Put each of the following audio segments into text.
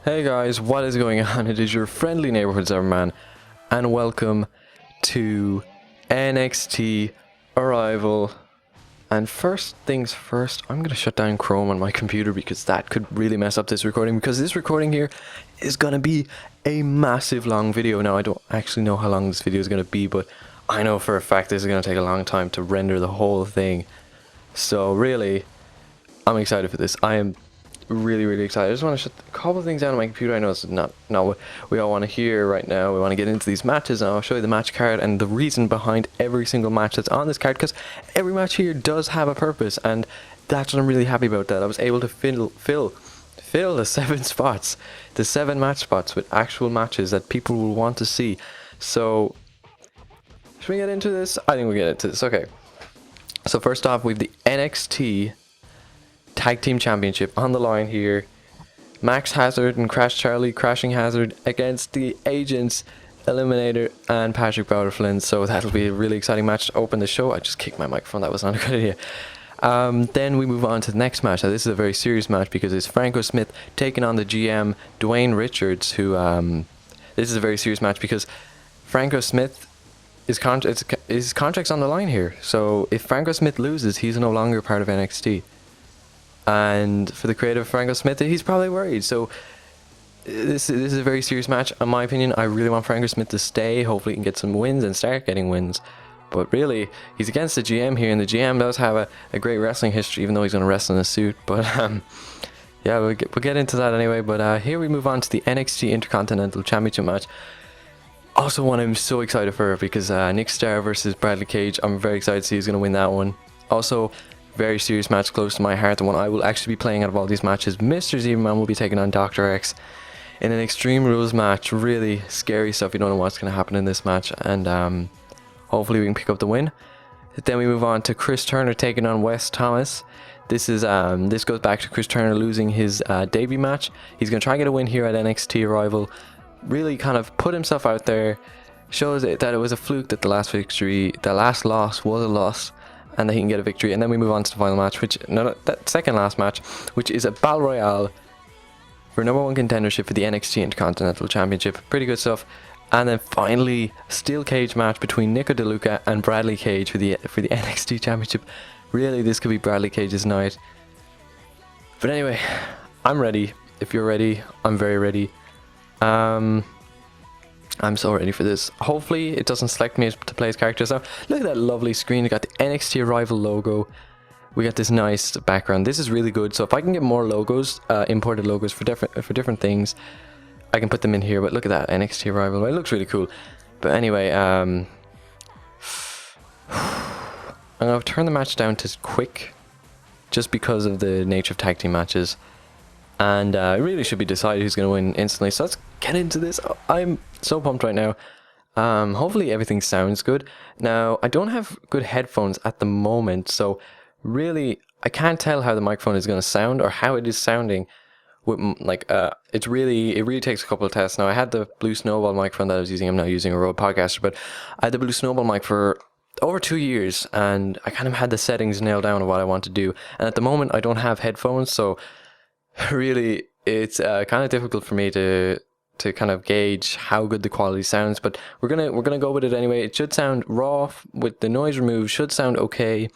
Hey guys, what is going on? It is your friendly neighborhood Zman, and welcome to NXT Arrival. And first things first, I'm going to shut down Chrome on my computer because that could really mess up this recording, because this recording here is going to be a massive long video. Now, I don't actually know how long this video is going to be, but I know for a fact this is going to take a long time to render the whole thing. So really, I'm excited for this. I am really excited. I just want to shut a couple of things down on my computer. I know it's not what we all want to hear right now. We want to get into these matches, and I'll show you the match card and the reason behind every single match that's on this card, because every match here does have a purpose, and that's what I'm really happy about. That I was able to fill the 7 spots, the 7 match spots with actual matches that people will want to see. So should we get into this? I think we'll get into this. Okay, so first off, we have the NXT Tag Team Championship on the line here. Max Hazard and Crash Charlie, Crashing Hazard against the Agents, Eliminator and Patrick Bowder-Flynn. So that'll be a really exciting match to open the show. I just kicked my microphone, that was not a good idea. Then we move on to the next match. Now this is a very serious match because it's Franco Smith taking on the GM Dwayne Richards, who this is a very serious match because Franco Smith his contract's on the line here. So if Franco Smith loses, he's no longer part of NXT. And for the creative Franco Smith, he's probably worried. So this is a very serious match. In my opinion, I really want Franco Smith to stay. Hopefully he can get some wins and start getting wins. But really, he's against the GM here, and the GM does have a great wrestling history, even though he's going to wrestle in a suit. But yeah, we'll get into that anyway. But here we move on to the NXT Intercontinental Championship match. Also one I'm so excited for, because Nick Starr versus Bradley Cage. I'm very excited to see who's going to win that one. Also, very serious match close to my heart, the one I will actually be playing out of all these matches. Mr. Zman will be taking on Dr. X in an Extreme Rules match. Really scary stuff. You don't know what's going to happen in this match, and hopefully we can pick up the win. Then we move on to Chris Turner taking on Wes Thomas. This goes back to Chris Turner losing his debut match. He's going to try and get a win here at NXT Arrival. Really kind of put himself out there, shows it that it was a fluke, that the last loss was a loss, and that he can get a victory. And then we move on to the final match, that second last match, which is a Battle Royale for #1 contendership for the NXT Intercontinental Championship. Pretty good stuff. And then finally, steel cage match between Nico DeLuca and Bradley Cage for the NXT Championship. Really, this could be Bradley Cage's night. But anyway, I'm ready. If you're ready, I'm very ready. I'm so ready for this. Hopefully it doesn't select me to play as characters. Now look at that lovely screen. We got the NXT Arrival logo. We got this nice background. This is really good. So if I can get more logos, imported logos for different things, I can put them in here. But look at that, NXT Arrival. It looks really cool. But anyway, I'm gonna turn the match down to quick, just because of the nature of tag team matches. And it really should be decided who's going to win instantly. So let's get into this. I'm so pumped right now. Hopefully everything sounds good. Now, I don't have good headphones at the moment, so really I can't tell how the microphone is going to sound or how it is sounding. With it really takes a couple of tests. Now, I had the Blue Snowball microphone that I was using. I'm now using a Rode Podcaster, but I had the Blue Snowball mic for over 2 years, and I kind of had the settings nailed down of what I want to do. And at the moment, I don't have headphones, so really it's kind of difficult for me to kind of gauge how good the quality sounds, but we're gonna go with it anyway. It should sound raw with the noise removed, should sound okay.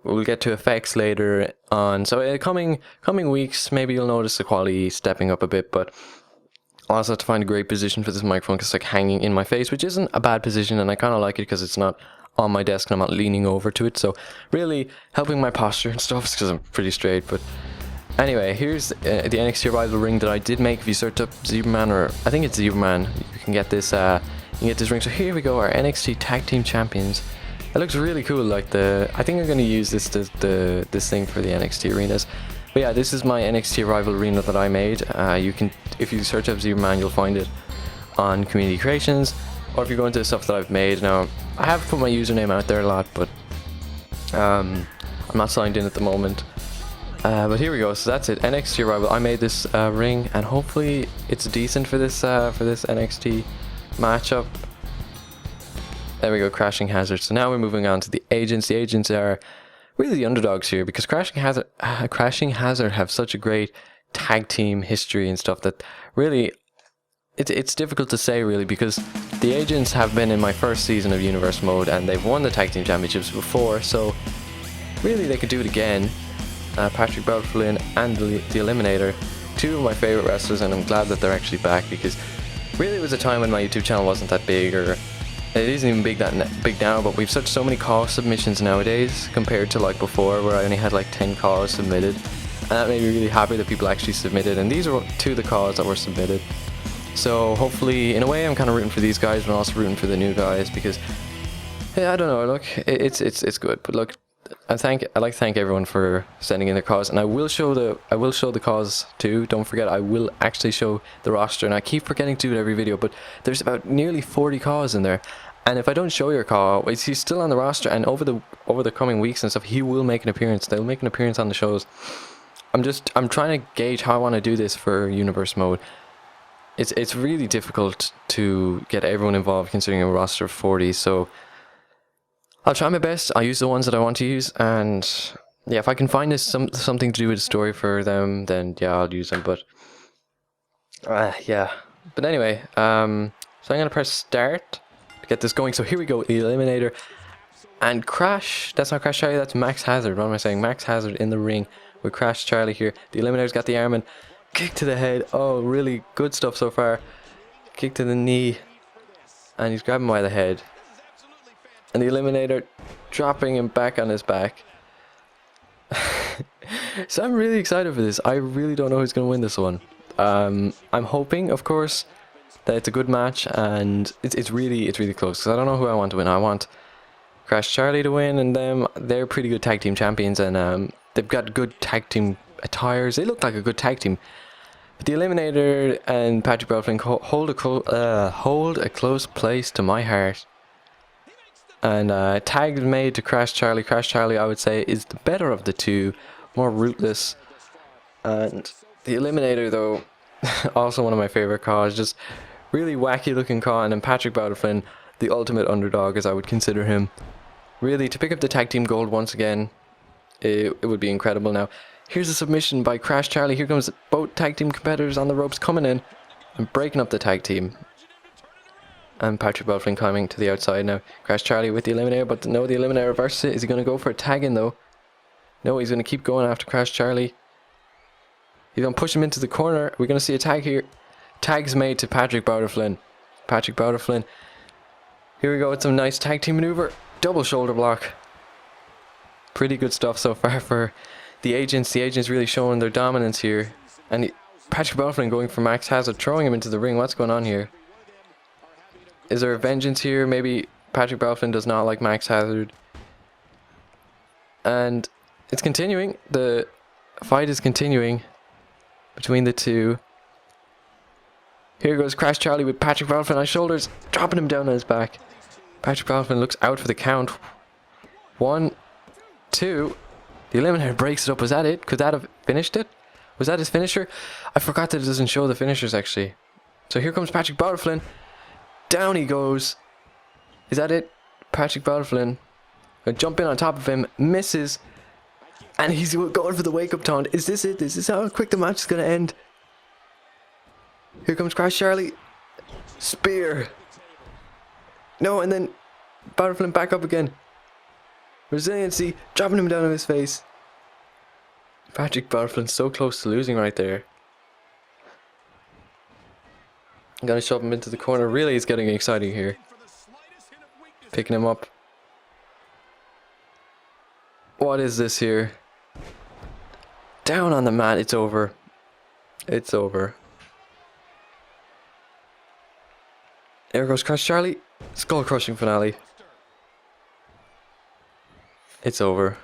We'll get to effects later on, so in coming weeks maybe you'll notice the quality stepping up a bit. But I also have to find a great position for this microphone, because it's like hanging in my face, which isn't a bad position, and I kind of like it because it's not on my desk and I'm not leaning over to it, so really helping my posture and stuff, because I'm pretty straight. But anyway, here's the NXT Arrival ring that I did make. If you search up Zman, or I think it's Zman, you can get this ring. So here we go, our NXT Tag Team Champions. It looks really cool. Like I think I'm going to use this thing for the NXT arenas. But yeah, this is my NXT Arrival arena that I made. You can, if you search up Zman, you'll find it on Community Creations, or if you go into the stuff that I've made. Now, I have put my username out there a lot, but I'm not signed in at the moment. But here we go. So that's it. NXT Arrival. I made this ring, and hopefully it's decent for this NXT matchup. There we go. Crashing Hazard. So now we're moving on to the Agents. The Agents are really the underdogs here, because Crashing Hazard have such a great tag team history and stuff that really, it's difficult to say really, because the Agents have been in my first season of Universe Mode and they've won the tag team championships before, so really they could do it again. Patrick Flynn and the Eliminator, two of my favorite wrestlers, and I'm glad that they're actually back, because really it was a time when my YouTube channel wasn't that big, or it isn't even big now, but we've so many call submissions nowadays compared to like before, where I only had like 10 calls submitted, and that made me really happy that people actually submitted, and these are two of the calls that were submitted. So hopefully, in a way, I'm kind of rooting for these guys, but also rooting for the new guys, because hey, I don't know, look, it's good, but look, I'd like to thank everyone for sending in their cause, and I will show the cause too. Don't forget, I will actually show the roster, and I keep forgetting to do it every video, but there's about nearly 40 cause in there, and if I don't show your call, he's still on the roster, and over the coming weeks and stuff, he will make an appearance. They'll make an appearance on the shows. I'm trying to gauge how I want to do this for Universe Mode. It's really difficult to get everyone involved considering a roster of 40, so I'll try my best. I'll use the ones that I want to use, and yeah, if I can find something to do with the story for them, then yeah, I'll use them. But yeah. But anyway, so I'm gonna press start to get this going. So here we go, the Eliminator and Crash. That's not Crash Charlie. That's Max Hazard. What am I saying? Max Hazard in the ring with Crash Charlie here. The Eliminator's got the arm and kick to the head. Oh, really good stuff so far. Kick to the knee, and he's grabbing by the head. And the Eliminator dropping him back on his back. So I'm really excited for this. I really don't know who's going to win this one. I'm hoping, of course, that it's a good match, and it's really close, because I don't know who I want to win. I want Crash Charlie to win, and they're pretty good tag team champions, and they've got good tag team attires. They look like a good tag team. But the Eliminator and Patrick Flynn hold a close place to my heart. And tag made to Crash Charlie. Crash Charlie, I would say, is the better of the two, more ruthless. And the Eliminator, though, also one of my favorite cars, just really wacky looking car. And then Patrick Flynn, the ultimate underdog, as I would consider him. Really, to pick up the tag team gold once again, it would be incredible. Now, here's a submission by Crash Charlie. Here comes both tag team competitors on the ropes coming in and breaking up the tag team. And Patrick Flynn coming to the outside now. Crash Charlie with the Eliminator, but no, the Eliminator reverses it. Is he going to go for a tag in though? No, he's going to keep going after Crash Charlie. He's going to push him into the corner. We're going to see a tag here. Tags made to Patrick Flynn. Patrick Flynn. Here we go with some nice tag team maneuver. Double shoulder block. Pretty good stuff so far for the Agents. The Agents really showing their dominance here. And Patrick Flynn going for Max Hazard, throwing him into the ring. What's going on here? Is there a vengeance here? Maybe Patrick Flynn does not like Max Hazard. And it's continuing. The fight is continuing between the two. Here goes Crash Charlie with Patrick Flynn on his shoulders, dropping him down on his back. Patrick Flynn looks out for the count. 1, 2. The Eliminator breaks it up. Was that it? Could that have finished it? Was that his finisher? I forgot that it doesn't show the finishers actually. So here comes Patrick Flynn. Down he goes. Is that it? Patrick Flynn. Gonna jump in on top of him. Misses. And he's going for the wake-up taunt. Is this it? Is this how quick the match is gonna end? Here comes Crash Charlie. Spear. No, and then Flynn back up again. Resiliency. Dropping him down on his face. Patrick Flynn so close to losing right there. I'm gonna shove him into the corner. Really, it's getting exciting here. Picking him up. What is this here? Down on the mat. It's over. It's over. There goes Crash Charlie. Skull crushing finale. It's over.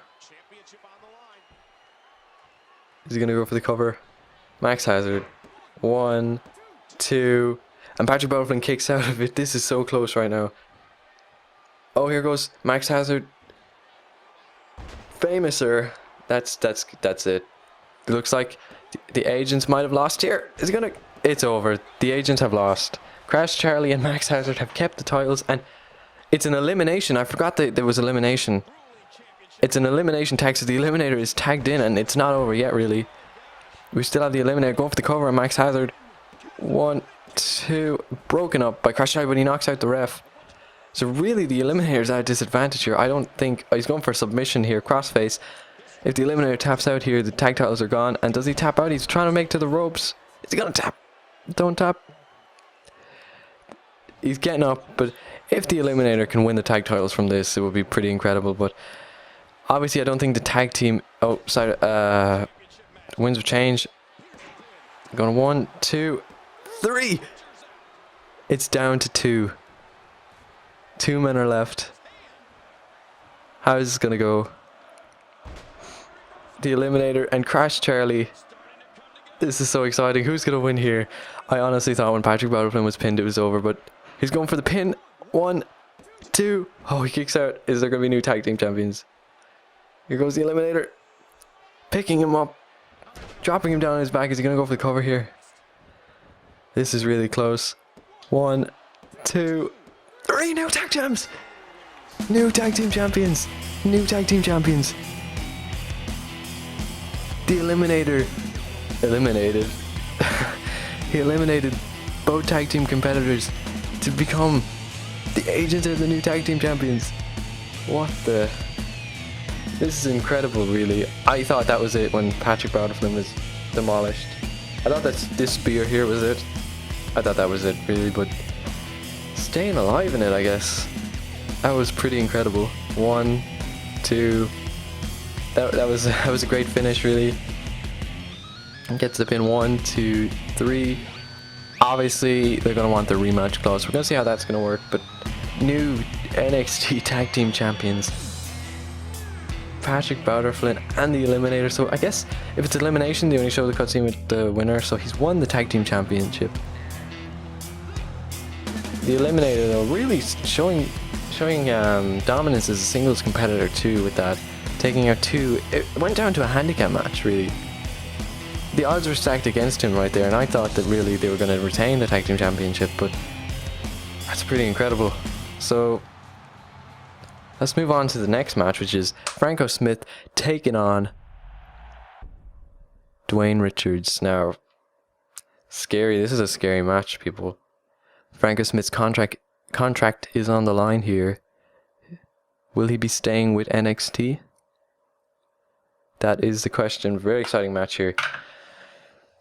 Is he gonna go for the cover? Max Hazard. 1, 2. And Patrick Flynn kicks out of it. This is so close right now. Oh, here goes Max Hazard. Famouser. That's it. It looks like the Agents might have lost here. Is he gonna? It's over. The Agents have lost. Crash Charlie and Max Hazard have kept the titles, and it's an elimination. I forgot that there was elimination. It's an elimination tag, so the Eliminator is tagged in, and it's not over yet, really. We still have the Eliminator going for the cover on Max Hazard. 1, 2, broken up by Crash Drive, but he knocks out the ref. So really the Eliminator's at a disadvantage here. I don't think... Oh, he's going for a submission here, crossface. If the Eliminator taps out here, the tag titles are gone. And does he tap out? He's trying to make to the ropes. Is he going to tap? Don't tap. He's getting up, but if the Eliminator can win the tag titles from this, it would be pretty incredible. But obviously I don't think the tag team... Oh, sorry. Winds of change. Going 1, 2, 3. It's down to 2. 2 men are left. How is this gonna go? The Eliminator and Crash Charlie. This is so exciting. Who's gonna win here? I honestly thought when Patrick Battleflame was pinned it was over, but he's going for the pin. 1, 2. Oh, he kicks out. Is there gonna be new tag team champions? Here goes the Eliminator. Picking him up. Dropping him down on his back. Is he gonna go for the cover here? This is really close. 1, 2, 3. New tag champs. New tag team champions. New tag team champions. The Eliminator eliminated. He eliminated both tag team competitors to become the agents of the new tag team champions. What the... This is incredible, really. I thought that was it when Patrick Battleflame was demolished. I thought that this spear here was it. I thought that was it, really, but staying alive in it, I guess. That was pretty incredible. 1, 2. That was a great finish, really. Gets the pin. 1, 2, 3. Obviously, they're gonna want the rematch clause. We're gonna see how that's gonna work. But new NXT Tag Team Champions, Patrick Battleflame and the Eliminator. So I guess if it's elimination, they only show the cutscene with the winner. So he's won the Tag Team Championship. The Eliminator, though, really showing dominance as a singles competitor too. With that, taking out 2. It went down to a handicap match, really. The odds were stacked against him right there, and I thought that really they were going to retain the Tag Team Championship, but that's pretty incredible. So let's move on to the next match, which is Franco Smith taking on Dwayne Richards. Now, scary. This is a scary match, people. Franco Smith's contract is on the line here. Will he be staying with NXT? That is the question. Very exciting match here.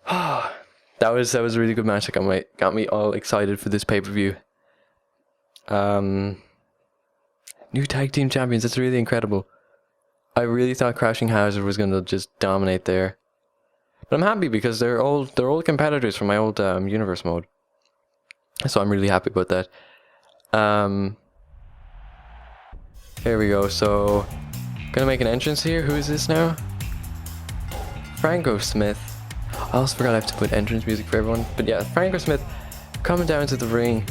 that was a really good match. That got me all excited for this pay-per-view. New tag team champions. That's really incredible. I really thought Crashing Hazard was gonna just dominate there, but I'm happy because they're old competitors from my old universe mode. So I'm really happy about that. Here we go. So gonna make an entrance here. Who is this now? Franco Smith. I also forgot I have to put entrance music for everyone. But yeah, Franco Smith coming down to the ring,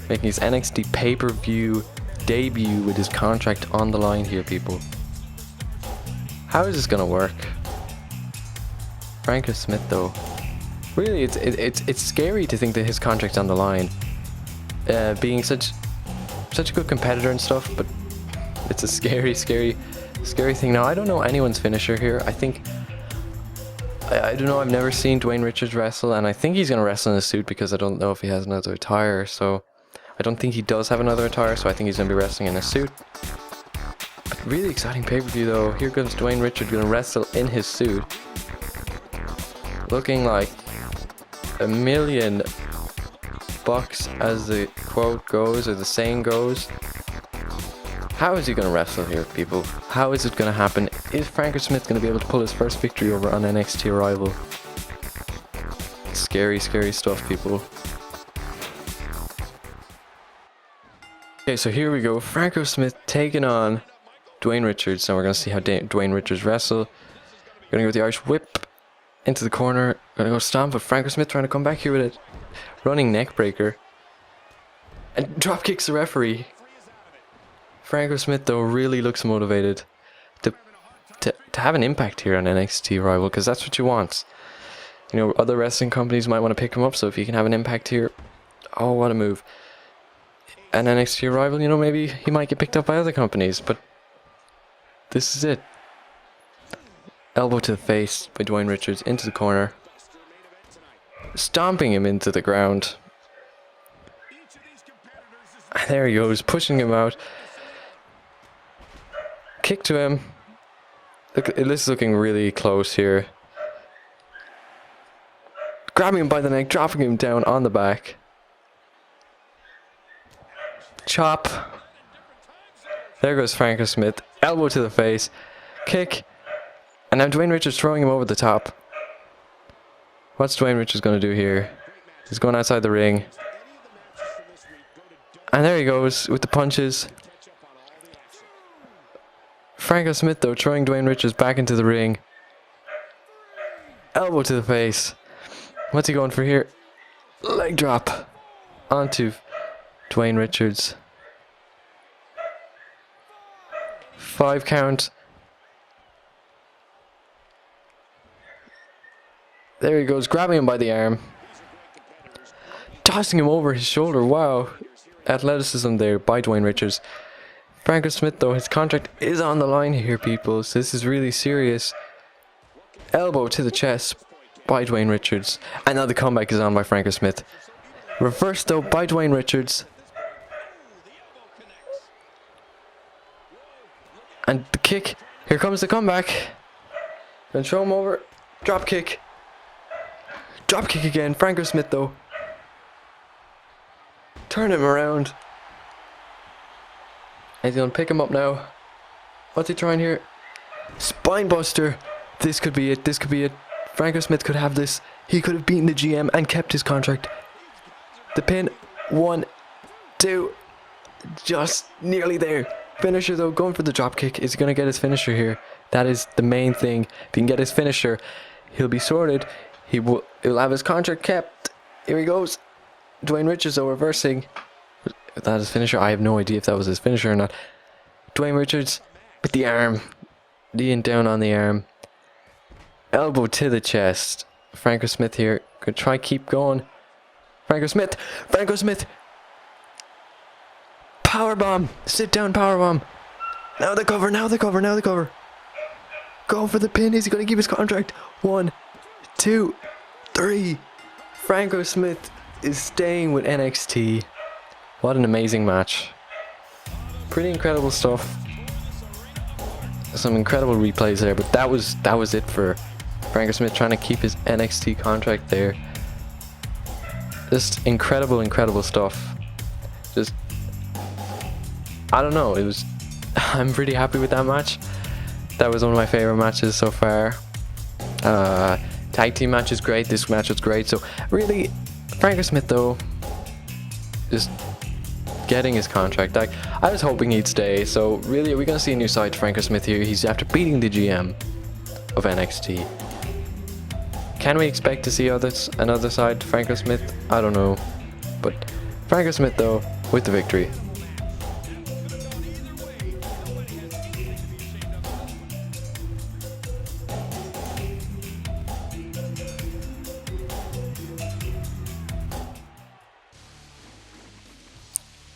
making his NXT pay-per-view debut with his contract on the line here, people. How is this gonna work? Franco Smith, though. Really, it's scary to think that his contract's on the line. Being such a good competitor and stuff, but it's a scary thing. Now, I don't know anyone's finisher here. I think... I don't know, I've never seen Dwayne Richards wrestle, and I think he's going to wrestle in a suit because I don't know if he has another attire, so... I don't think he does have another attire, so I think he's going to be wrestling in a suit. Really exciting pay-per-view, though. Here comes Dwayne Richards going to wrestle in his suit. Looking like $1,000,000 as the quote goes, or the saying goes. How is he going to wrestle here, people? How is it going to happen? Is Franco Smith going to be able to pull his first victory over on NXT Arrival? Scary stuff, people. Okay, so here we go. Franco Smith taking on Dwayne Richards. Now we're going to see how Dwayne Richards wrestle. Going to go with the Irish Whip into the corner. Going to go stomp, but Franco Smith trying to come back here with a running neck breaker. And drop kicks the referee. Franco Smith, though, really looks motivated to have an impact here on NXT Arrival, because that's what you want. You know, other wrestling companies might want to pick him up, so if he can have an impact here, oh, what a move. And NXT Arrival, you know, maybe he might get picked up by other companies, but this is it. Elbow to the face by Dwayne Richards into the corner. Stomping him into the ground. And there he goes, pushing him out. Kick to him. Look, this is looking really close here. Grabbing him by the neck, dropping him down on the back. Chop. There goes Franco Smith. Elbow to the face. Kick. And now Dwayne Richards throwing him over the top. What's Dwayne Richards going to do here? He's going outside the ring. And there he goes with the punches. Franco Smith though throwing Dwayne Richards back into the ring. Elbow to the face. What's he going for here? Leg drop onto Dwayne Richards. 5 count. There he goes, grabbing him by the arm. Tossing him over his shoulder. Wow. Athleticism there by Dwayne Richards. Franco Smith though, his contract is on the line here, people. So this is really serious. Elbow to the chest by Dwayne Richards. And now the comeback is on by Franco Smith. Reversed though by Dwayne Richards. And the kick. Here comes the comeback. Then throw him over. Drop kick. Drop kick again. Franco Smith though. Turn him around. He's going to pick him up now. What's he trying here? Spine buster. This could be it. This could be it. Franco Smith could have this. He could have beaten the GM and kept his contract. The pin. 1, 2. Just nearly there. Finisher though. Going for the drop kick. Is he going to get his finisher here? That is the main thing. If he can get his finisher, he'll be sorted. He'll have his contract kept. Here he goes. Dwayne Richards though reversing. Is that his finisher? I have no idea if that was his finisher or not. Dwayne Richards with the arm. Kneeing down on the arm. Elbow to the chest. Franco Smith here. Gonna try keep going. Franco Smith. Franco Smith. Powerbomb. Sit down powerbomb. Now the cover. Now the cover. Now the cover. Go for the pin. Is he going to keep his contract? 1, 2, 3. Franco Smith is staying with NXT. What an amazing match. Pretty incredible stuff. Some incredible replays there, but that was it for Franco Smith trying to keep his NXT contract there. Just incredible stuff. Just, I don't know, I'm pretty happy with that match. That was one of my favorite matches so far. Tag team match is great, this match was great. So really, Franco Smith though, just getting his contract. I was hoping he'd stay. So really, are we going to see a new side to Franco Smith here? He's after beating the GM of NXT. Can we expect to see another side to Franco Smith? I don't know. But Franco Smith though, with the victory.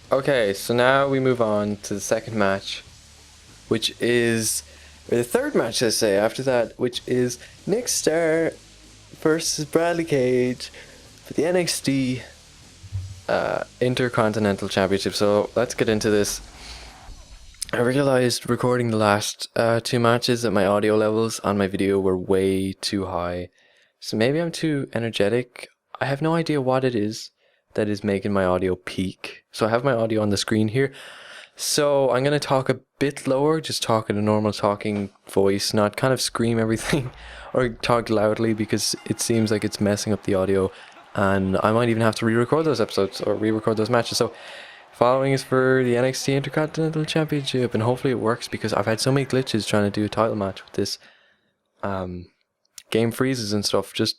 Okay, so now we move on to the second match, which is, or the third match I say after that, which is Nick Starr versus Bradley Cage for the NXT Intercontinental Championship. So let's get into this. I realized recording the last 2 matches that my audio levels on my video were way too high. So maybe I'm too energetic. I have no idea what it is that is making my audio peak. So I have my audio on the screen here. So I'm going to talk a bit lower, just talk in a normal talking voice, not kind of scream everything or talk loudly because it seems like it's messing up the audio. And I might even have to re-record those episodes or re-record those matches. So following is for the NXT Intercontinental Championship, and hopefully it works because I've had so many glitches trying to do a title match with this. Game freezes and stuff. Just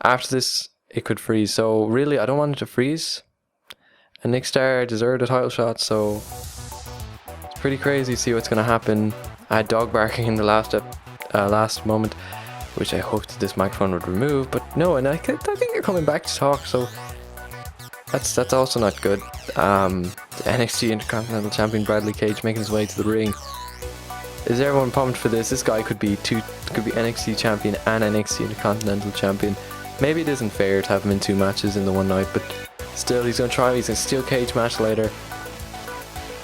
after this, it could freeze. So really, I don't want it to freeze. And Nick Starr deserved a title shot, so it's pretty crazy to see what's going to happen. I had dog barking in the last moment, which I hoped this microphone would remove, but no, and I think they're coming back to talk, so that's also not good. The NXT Intercontinental Champion Bradley Cage making his way to the ring. Is everyone pumped for this? This guy could be NXT champion and NXT Intercontinental champion. Maybe it isn't fair to have him in 2 matches in the one night, but still, he's gonna try. He's a steel cage match later.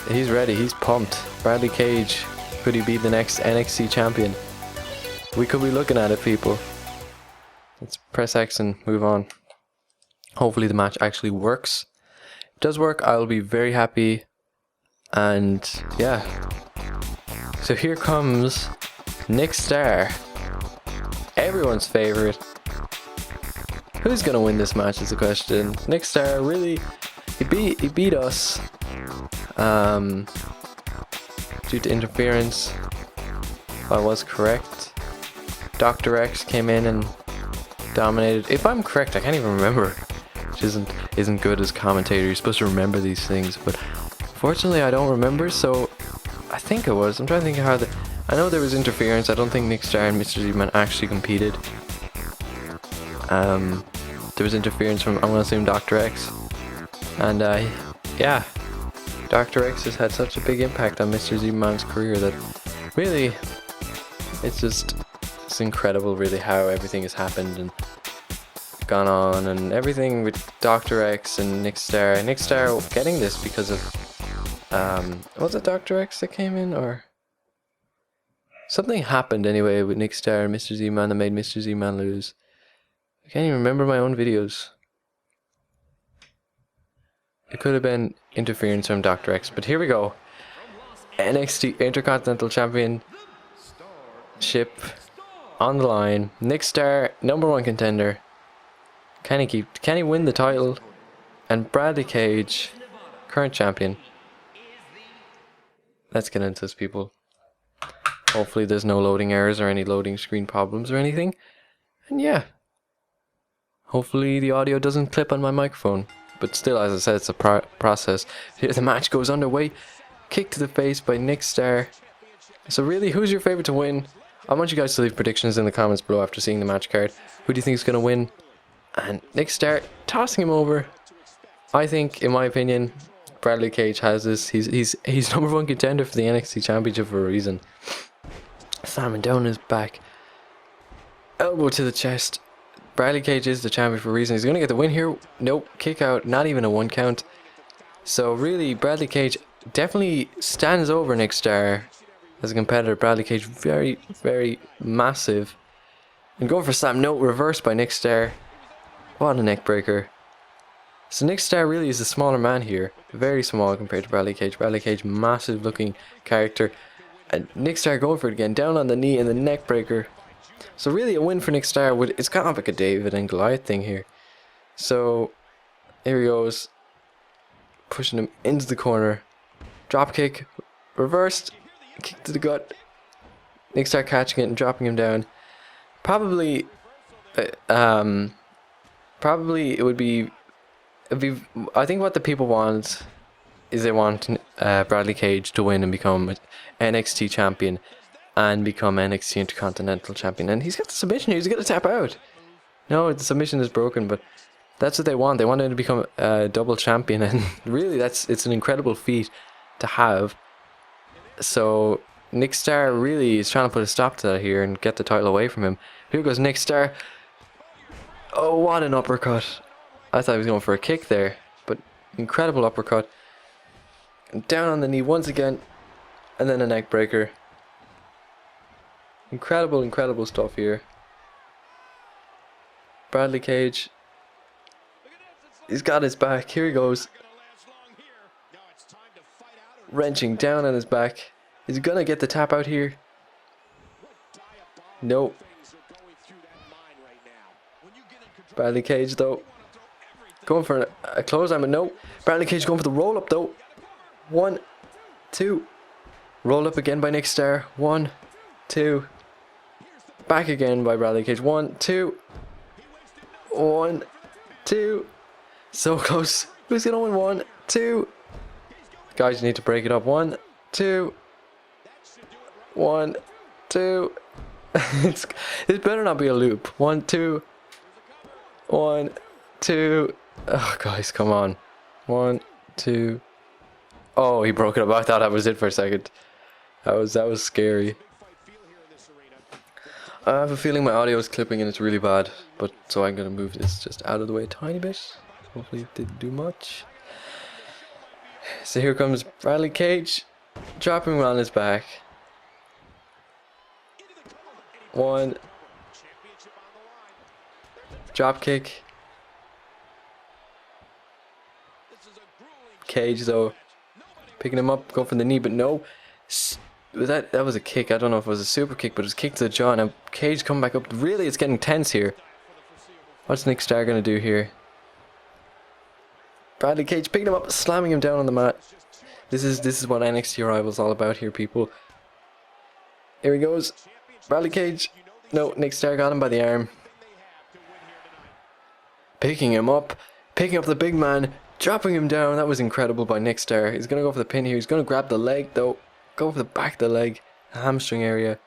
He's ready. He's pumped. Bradley Cage, could he be the next NXT champion? We could be looking at it, people. Let's press X and move on. Hopefully the match actually works. If it does work, I'll be very happy. And yeah. So here comes Nick Starr, everyone's favorite. Who's gonna win this match is the question. Nick Starr, really, he beat us due to interference. If I was correct, Dr. X came in and dominated. If I'm correct, I can't even remember, which isn't good as commentator. You're supposed to remember these things, but unfortunately I don't remember. So I think it was. I'm trying to think of how I know there was interference. I don't think Nick Starr and Mr. Zman actually competed. There was interference from, I'm gonna assume, Dr. X. And yeah, Dr. X has had such a big impact on Mr. Zman's career that really, it's incredible really how everything has happened and gone on, and everything with Dr. X and Nick Starr. Nick Starr getting this because of was it Dr. X that came in, or something happened anyway with Nick Starr and Mr. Zman that made Mr. Zman lose. I can't even remember my own videos. It could have been interference from Dr. X, but here we go. NXT Intercontinental Championship on the line. Nick Starr, #1 contender. Can he win the title? And Bradley Cage, current champion. Let's get into this, people. Hopefully there's no loading errors or any loading screen problems or anything. And yeah. Hopefully the audio doesn't clip on my microphone. But still, as I said, it's a process. Here the match goes underway. Kick to the face by Nick Starr. So really, who's your favorite to win? I want you guys to leave predictions in the comments below after seeing the match card. Who do you think is going to win? And Nick Starr tossing him over. I think, in my opinion, Bradley Cage has this. He's #1 contender for the NXT Championship for a reason. Slamming down his back. Elbow to the chest. Bradley Cage is the champion for a reason. He's going to get the win here. Nope, kick out. Not even a 1 count. So really, Bradley Cage definitely stands over Nick Starr as a competitor. Bradley Cage very, very massive. And going for slam. No, reversed by Nick Starr. What a neck breaker. So Nick Starr really is the smaller man here. Very small compared to Bradley Cage. Bradley Cage, massive looking character. And Nick Starr going for it again. Down on the knee and the neck breaker. So really a win for Nick Starr. It's kind of like a David and Goliath thing here. So here he goes. Pushing him into the corner. Drop kick. Reversed. Kick to the gut. Nick Starr catching it and dropping him down. Probably it would be... I think what the people want is they want Bradley Cage to win and become NXT champion and become NXT Intercontinental champion. And he's got the submission here. He's going to tap out. No, the submission is broken, but that's what they want. They want him to become a double champion, and really it's an incredible feat to have. So Nick Starr really is trying to put a stop to that here and get the title away from him. Here goes Nick Starr. Oh, what an uppercut. I thought he was going for a kick there, but incredible uppercut. And down on the knee once again, and then a neck breaker. Incredible, incredible stuff here. Bradley Cage. He's got his back. Here he goes. Wrenching down on his back. Is he going to get the tap out here? Nope. Bradley Cage though. Going for a clothesline, but no. Bradley Cage going for the roll up though. 1, 2. Roll up again by Nick Starr. 1, 2. Back again by Bradley Cage. 1, 2. 1, 2. So close. Who's gonna win? 1, 2. Guys, you need to break it up. 1, 2. 1, 2. It better not be a loop. 1, 2. 1, 2. Oh, guys, come on. 1, 2. Oh, he broke it up. I thought that was it for a second. That was scary. I have a feeling my audio is clipping and it's really bad, but so I'm gonna move this just out of the way a tiny bit. Hopefully it didn't do much. So here comes Bradley Cage, dropping him on his back. One. Drop kick. Cage though, picking him up, going for the knee, but no. That was a kick. I don't know if it was a super kick, but it was a kick to the jaw. Now Cage coming back up. Really, it's getting tense here. What's Nick Starr gonna do here? Bradley Cage picking him up, slamming him down on the mat. This is what NXT Arrival is all about here, people. Here he goes. Bradley Cage. No, Nick Starr got him by the arm. Picking him up. Picking up the big man. Dropping him down. That was incredible by Nick Starr. He's going to go for the pin here. He's going to grab the leg though. Go for the back of the leg. The hamstring area.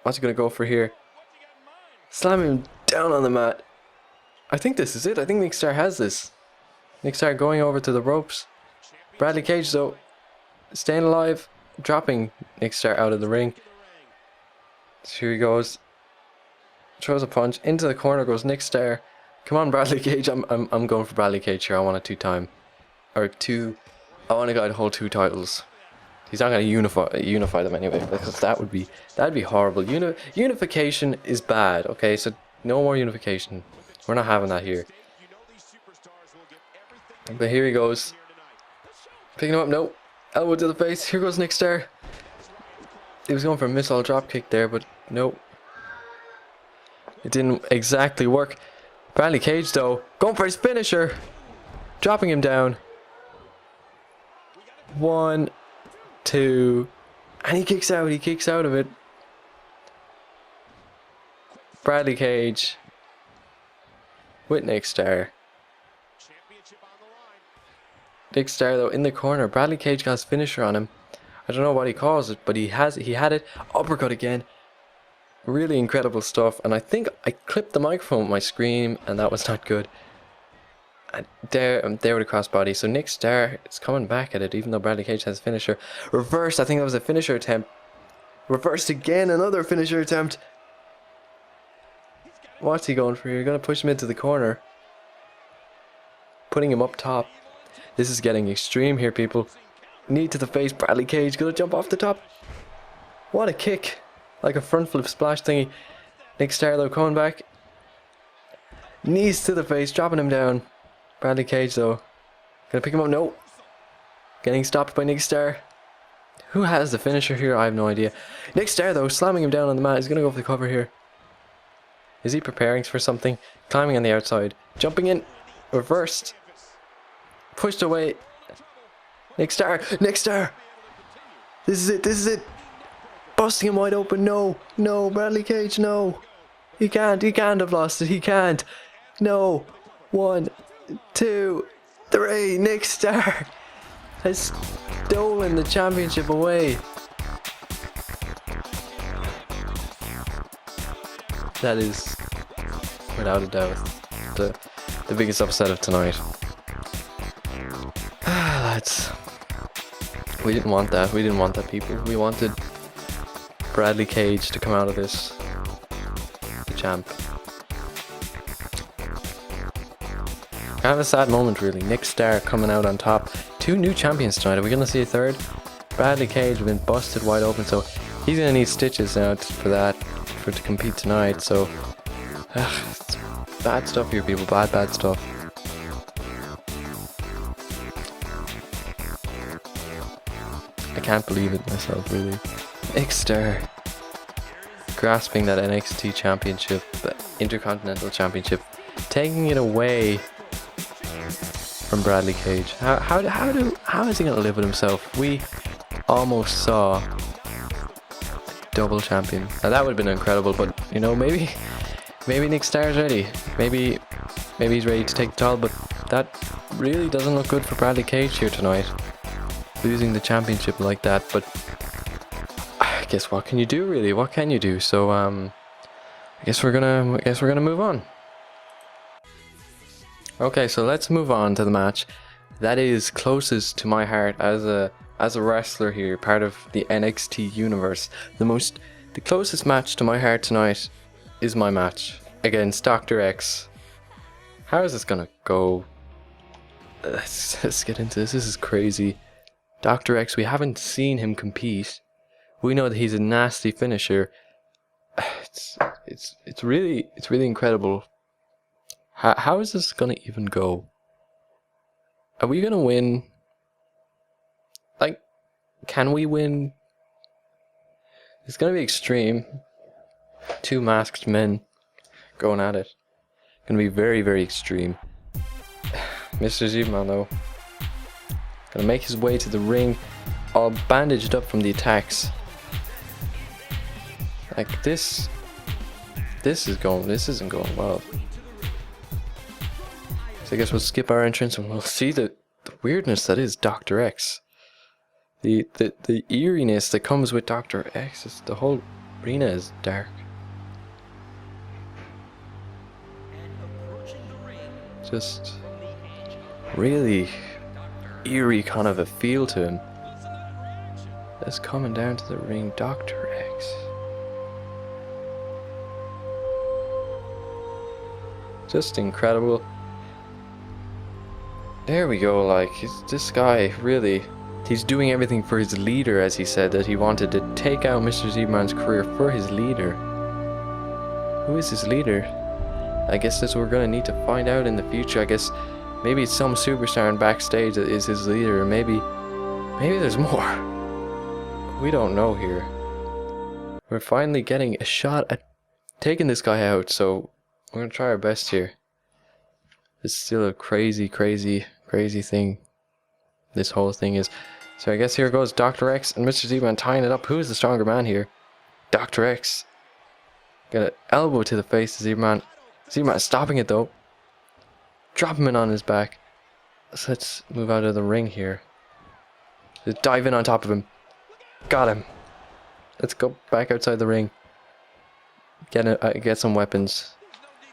What's he going to go for here? Slamming him down on the mat. I think this is it. I think Nick Starr has this. Nick Starr going over to the ropes. Bradley Cage though, staying alive, dropping Nick Starr out of the ring. So here he goes. Throws a punch into the corner. Goes Nick Starr. Come on, Bradley Cage. I'm going for Bradley Cage here. I want a two-time, or two. I want a guy to hold two titles. He's not going to unify them anyway, because that'd be horrible. Unification is bad. Okay, so no more unification. We're not having that here. But here he goes. Picking him up, no. Elbow to the face. Here goes Nick Starr. He was going for a missile drop kick there, but no. It didn't exactly work. Bradley Cage though, going for his finisher. Dropping him down. 1, 2. And he kicks out. He kicks out of it. Bradley Cage with Nick Starr. Nick Starr though in the corner. Bradley Cage got his finisher on him. I don't know what he calls it, but he had it. Uppercut again. Really incredible stuff. And I think I clipped the microphone with my screen, and that was not good. And there with the crossbody. So Nick Starr is coming back at it, even though Bradley Cage has finisher. Reversed. I think that was a finisher attempt. Reversed again. Another finisher attempt. What's he going for here? Going to push him into the corner. Putting him up top. This is getting extreme here, people. Knee to the face. Bradley Cage going to jump off the top. What a kick. Like a front flip splash thingy. Nick Starr though coming back. Knees to the face. Dropping him down. Bradley Cage though. Gonna pick him up. No. Getting stopped by Nick Starr. Who has the finisher here? I have no idea. Nick Starr though slamming him down on the mat. He's gonna go for the cover here. Is he preparing for something? Climbing on the outside. Jumping in. Reversed. Pushed away. Nick Starr. Nick Starr. This is it. This is it. Busting him wide open. No. No. Bradley Cage. No. He can't. He can't have lost it. He can't. No. 1, 2, 3. Nick Starr has stolen the championship away. That is, without a doubt, the biggest upset of tonight. Lads, we didn't want that. We didn't want that, people. We wanted Bradley Cage to come out of this the champ. Kind of a sad moment, really. Nick Starr coming out on top. 2 new champions tonight. Are we going to see a third? Bradley Cage has been busted wide open, so he's going to need stitches now for that, to compete tonight. So, it's bad stuff here, people. Bad stuff. I can't believe it myself, really. Nick Starr grasping that NXT championship, the Intercontinental championship, taking it away from Bradley Cage. How is he going to live with himself? We almost saw a double champion. Now that would have been incredible, but you know, maybe Nick Starr's ready. Maybe he's ready to take the title, but that really doesn't look good for Bradley Cage here tonight. Losing the championship like that, but I guess what can you do, really? What can you do? So I guess we're gonna move on. Okay, so let's move on to the match that is closest to my heart as a as a wrestler here, part of the NXT universe, the closest match to my heart tonight is my match against Dr. X. How is this gonna go? Let's get into this. This is crazy. Dr. X, we haven't seen him compete. We know that he's a nasty finisher. It's really incredible. How is this gonna even go? Are we gonna win? Like, can we win? It's gonna be extreme. Two masked men going at it. Gonna be very extreme. Mr. Zman though, gonna make his way to the ring, all bandaged up from the attacks. Like this isn't going well. So I guess we'll skip our entrance and we'll see the weirdness that is Dr. X. The eeriness that comes with Dr. X. Is the whole arena is dark. Just really eerie kind of a feel to him. That's coming down to the ring, Dr. X. Just incredible. There we go, like, this guy really, he's doing everything for his leader, as he said, that he wanted to take out Mr. Zman's career for his leader. Who is his leader? I guess that's what we're gonna need to find out in the future. I guess maybe it's some superstar in backstage that is his leader, or maybe there's more. We don't know here. We're finally getting a shot at taking this guy out, so we're gonna try our best here. It's still a crazy thing. This whole thing is. So I guess here goes Dr. X and Mr. Zman tying it up. Who is the stronger man here? Dr. X. Got an elbow to the face of Zman. Zman stopping it though. Drop him in on his back. So let's move out of the ring here. Just dive in on top of him. Got him. Let's go back outside the ring. Get some weapons.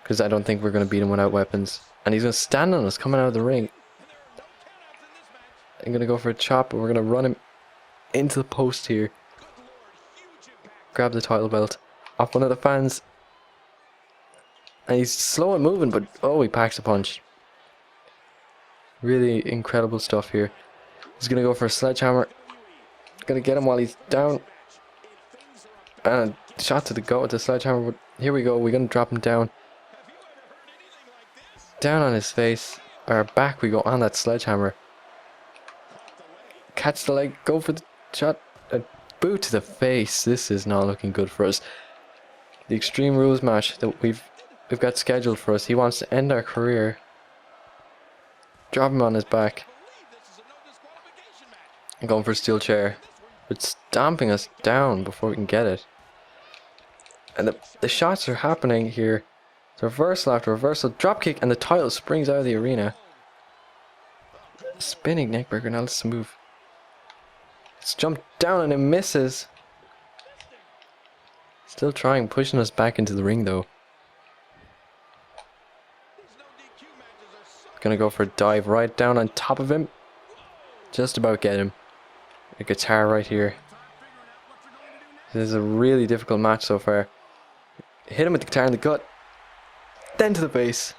Because I don't think we're going to beat him without weapons. And he's going to stand on us coming out of the ring. I'm going to go for a chop, and we're going to run him into the post here. Grab the title belt off one of the fans. And he's slow and moving, but oh, he packs a punch. Really incredible stuff here. He's going to go for a sledgehammer. Going to get him while he's down. And a shot to the gut with the sledgehammer, but here we go. We're going to drop him down. Down on his face, or back we go on that sledgehammer. Catch the leg, go for the shot, a boot to the face. This is not looking good for us. The Extreme Rules match that we've got scheduled for us. He wants to end our career. Drop him on his back. I'm going for a steel chair, but stomping us down before we can get it. And the shots are happening here. Reversal after reversal, dropkick, and the title springs out of the arena. Spinning neckbreaker, now let's move. Let's jump down and it misses. Still trying, pushing us back into the ring though. Gonna go for a dive right down on top of him. Just about get him. A guitar right here. This is a really difficult match so far. Hit him with the guitar in the gut. Then to the face.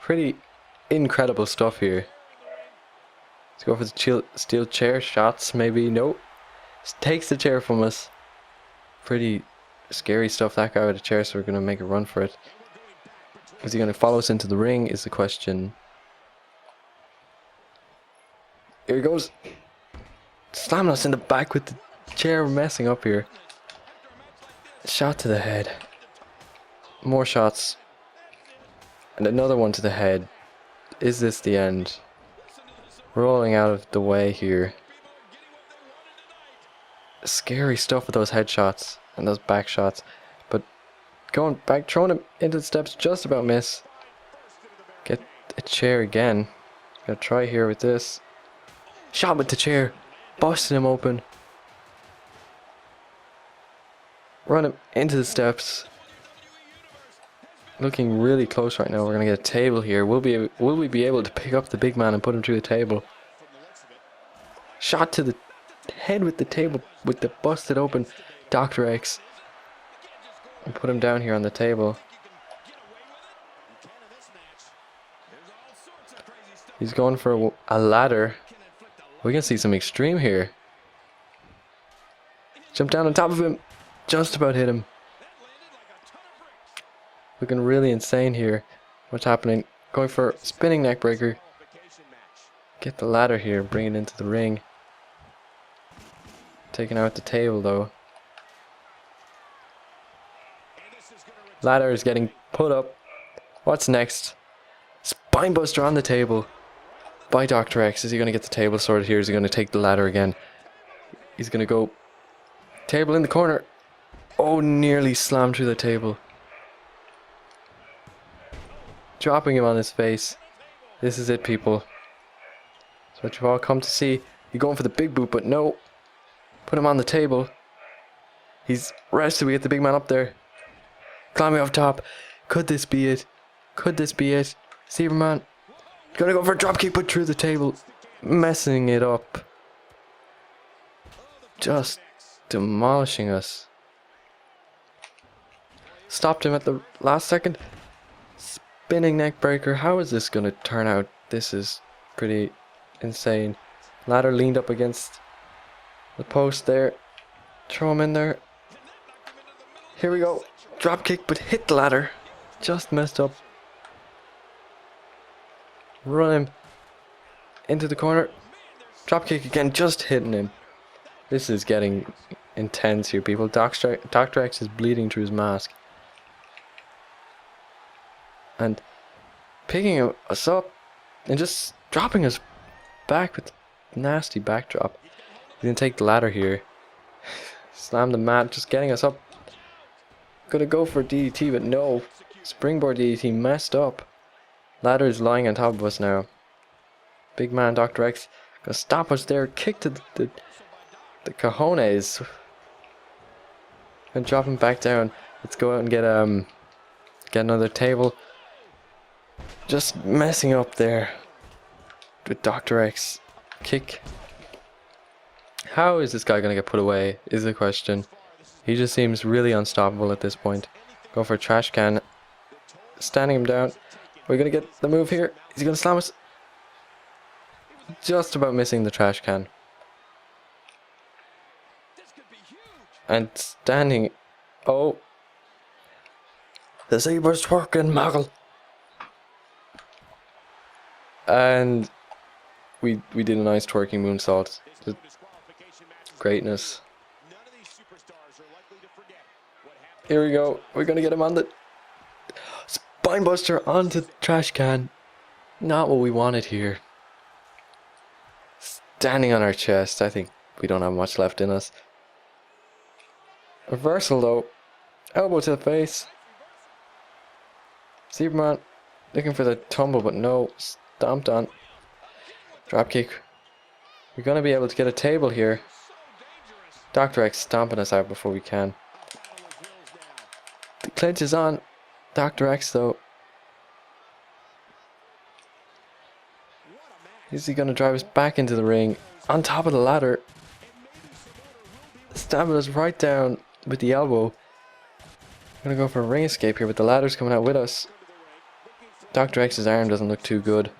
Pretty incredible stuff here. Let's go for the steel chair shots. Maybe no. Just takes the chair from us. Pretty scary stuff, that guy with the chair. So we're gonna make a run for it. Is he gonna follow us into the ring? Is the question. Here he goes. Slamming us in the back with the chair. We're messing up here. Shot to the head. More shots. And another one to the head. Is this the end? Rolling out of the way here. Scary stuff with those headshots and those back shots. But going back, throwing him into the steps, just about miss. Get a chair again. Gonna try here with this. Shot with the chair. Busting him open. Run him into the steps. Looking really close right now. We're gonna get a table here. Will we be able to pick up the big man and put him through the table? Shot to the head with the table, with the busted open Dr. X. And put him down here on the table. He's going for a ladder. We can see some extreme here. Jump down on top of him. Just about hit him. Looking really insane here. What's happening? Going for spinning neckbreaker. Get the ladder here. Bring it into the ring. Taking out the table though. Ladder is getting put up. What's next? Spinebuster on the table by Dr. X. Is he going to get the table sorted here? Is he going to take the ladder again? He's going to go table in the corner. Oh, nearly slammed through the table. Dropping him on his face. This is it, people. That's what you've all come to see. You're going for the big boot, but no. Put him on the table. He's rested. We get the big man up there. Climbing off top. Could this be it? Could this be it? Zman gonna go for a dropkick, but through the table. Messing it up. Just demolishing us. Stopped him at the last second. Spinning neck breaker. How is this gonna turn out? This is pretty insane. Ladder leaned up against the post there. Throw him in there. Here we go. Drop kick, but hit the ladder. Just messed up. Run him into the corner. Drop kick again, just hitting him. This is getting intense here, people. Dr. X is bleeding through his mask. And picking us up and just dropping us back with a nasty backdrop. He's gonna take the ladder here. Slam the mat, just getting us up. Gonna go for DDT, but no. Springboard DDT messed up. Ladder is lying on top of us now. Big man Dr. X gonna stop us there. Kick to the cojones. And drop him back down. Let's go out and get another table. Just messing up there with Dr. X. Kick. How is this guy gonna get put away is the question. He just seems really unstoppable at this point. Go for a trash can. Standing him down. We're gonna get the move here. Is he gonna slam us? Just about missing the trash can. And standing. Oh. The Saber's twerking, Muggle. And we did a nice twerking moonsault. Greatness. Here we go. We're gonna get him on the Spinebuster onto the trash can. Not what we wanted here. Standing on our chest. I think we don't have much left in us. Reversal though. Elbow to the face. Zman looking for the tumble, but no. Stomped on. Dropkick. We're gonna be able to get a table here. Dr. X stomping us out before we can. The clinch is on. Dr. X though. Is he gonna drive us back into the ring? On top of the ladder. Stabbing us right down with the elbow. I'm gonna go for a ring escape here, but the ladder's coming out with us. Dr. X's arm doesn't look too good.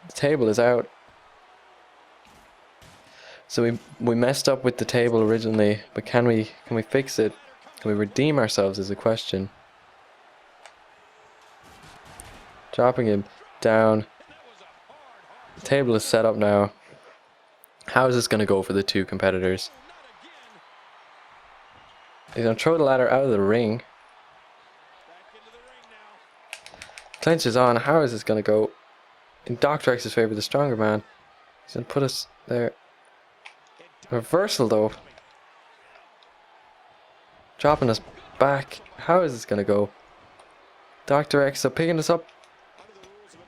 The table is out. So we messed up with the table originally, but can we fix it? Can we redeem ourselves is the question. Dropping him down. The table is set up now. How is this going to go for the two competitors? He's going to throw the ladder out of the ring. Clinch is on. How is this going to go? In Dr. X's favor, the stronger man. He's going to put us there. Reversal though. Dropping us back. How is this going to go? Dr. X so picking us up.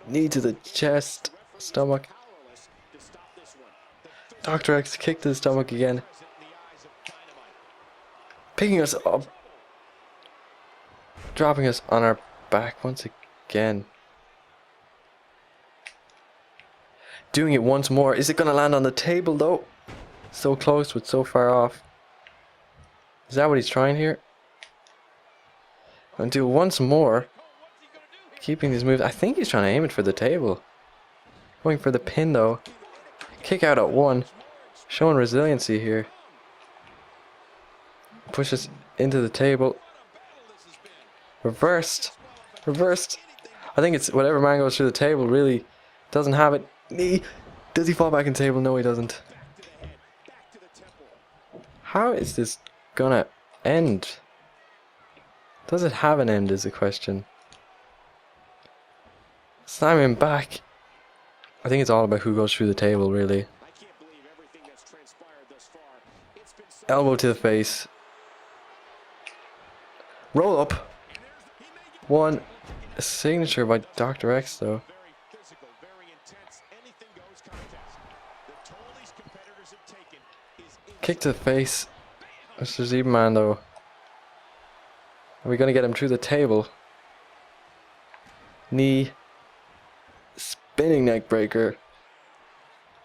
Knee to the chest. Stomach. Dr. X kick to the stomach again. Picking us up. Dropping us on our back once again. Doing it once more. Is it going to land on the table though? So close but so far off. Is that what he's trying here? And do it once more. Keeping these moves. I think he's trying to aim it for the table. Going for the pin though. Kick out at 1. Showing resiliency here. Pushes into the table. Reversed. Reversed. I think it's whatever man goes through the table really doesn't have it. Knee. Does he fall back in the table? No, he doesn't. How is this gonna end? Does it have an end is the question. Slam him back. I think it's all about who goes through the table really. Elbow to the face. Roll up. 1. A signature by Dr. X though. Kick to the face. Mr. Zman though. Are we going to get him through the table? Knee. Spinning neck breaker.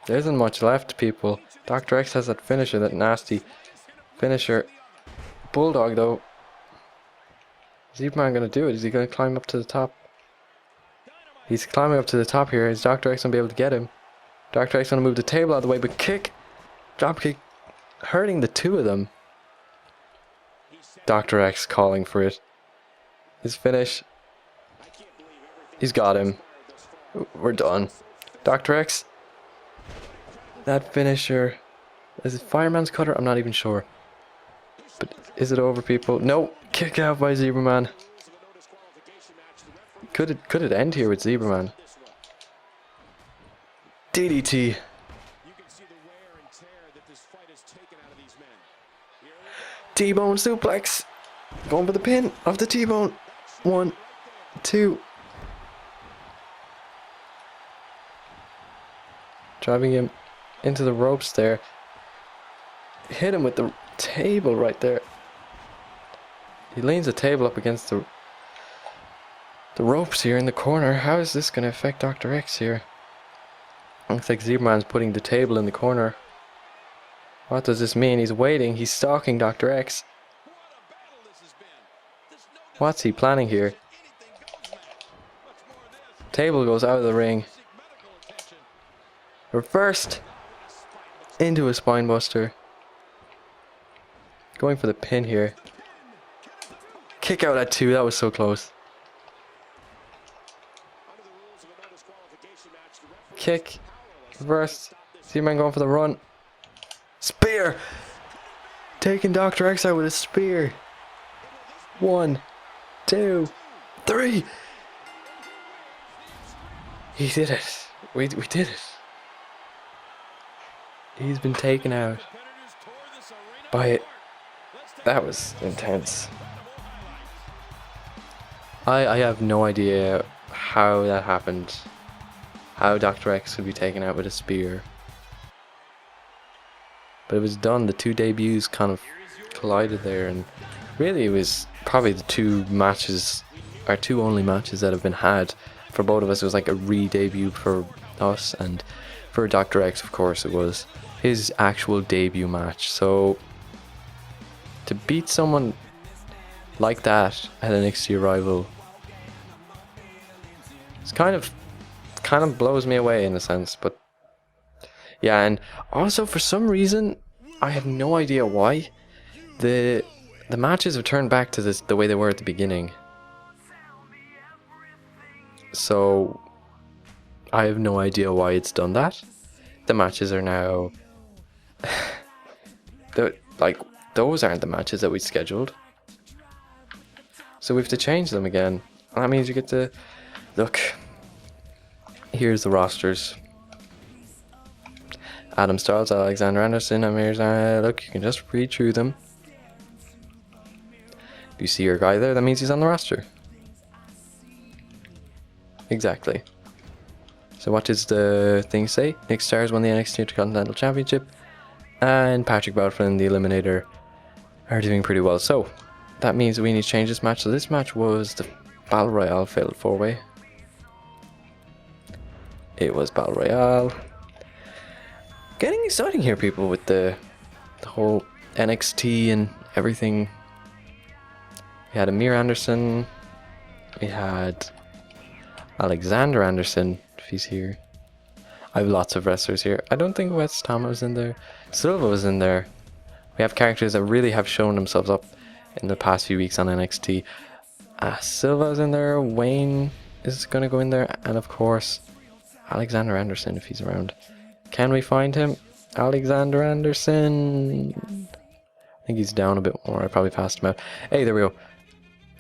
There isn't much left, people. Dr. X has that finisher, that nasty finisher. Bulldog though. Is Zman going to do it? Is he going to climb up to the top? He's climbing up to the top here. Is Dr. X going to be able to get him? Dr. X going to move the table out of the way, but kick. Drop kick. Hurting the two of them. Dr. X calling for it. His finish. He's got him. We're done. Dr. X. That finisher. Is it Fireman's Cutter? I'm not even sure. But is it over, people? No. Kick out by Zman. Could it end here with Zman? DDT. T-bone suplex. Going for the pin of the T-bone. 1, 2. Driving him into the ropes there. Hit him with the table right there. He leans the table up against the ropes here in the corner. How is this going to affect Dr. X here? Looks like Zman's putting the table in the corner. What does this mean? He's waiting. He's stalking Dr. X. What's he planning here? Table goes out of the ring. Reversed into a spine buster. Going for the pin here. Kick out at 2. That was so close. Kick. Reversed. Zman going for the run. Spear! Taking Dr. X out with a spear. 1, 2, 3. He did it. We did it. He's been taken out by it. That was intense. I have no idea how that happened. How Dr. X could be taken out with a spear. But it was done. The two debuts kind of collided there, and really it was probably the two matches, our two only matches that have been had for both of us. It was like a re-debut for us, and for Dr. X, of course, it was his actual debut match. So to beat someone like that at NXT Arrival, it's kind of blows me away in a sense. But yeah, and also for some reason, I have no idea why, the matches have turned back to the way they were at the beginning. So I have no idea why it's done that. The matches are now like, those aren't the matches that we scheduled. So we have to change them again. That means you get to look. Here's the rosters. Adam Styles, Alexander Anderson, Amir Zahn. Look, you can just read through them. If you see your guy there, that means he's on the roster. Exactly. So what does the thing say? Nick Stars won the NXT Intercontinental Championship, and Patrick Belfort and the Eliminator are doing pretty well. So that means we need to change this match. So this match was the Battle Royale Fatal 4-Way. It was Battle Royale. getting exciting here, people, with the whole NXT and everything. We had Amir Anderson. We had Alexander Anderson, if he's here. I have lots of wrestlers here. I don't think West Ham was in there. Silva was in there. We have characters that really have shown themselves up in the past few weeks on NXT. Silva's in there. Wayne is going to go in there. And of course, Alexander Anderson, if he's around. Can we find him? Alexander Anderson. I think he's down a bit more. I probably passed him out. Hey, there we go.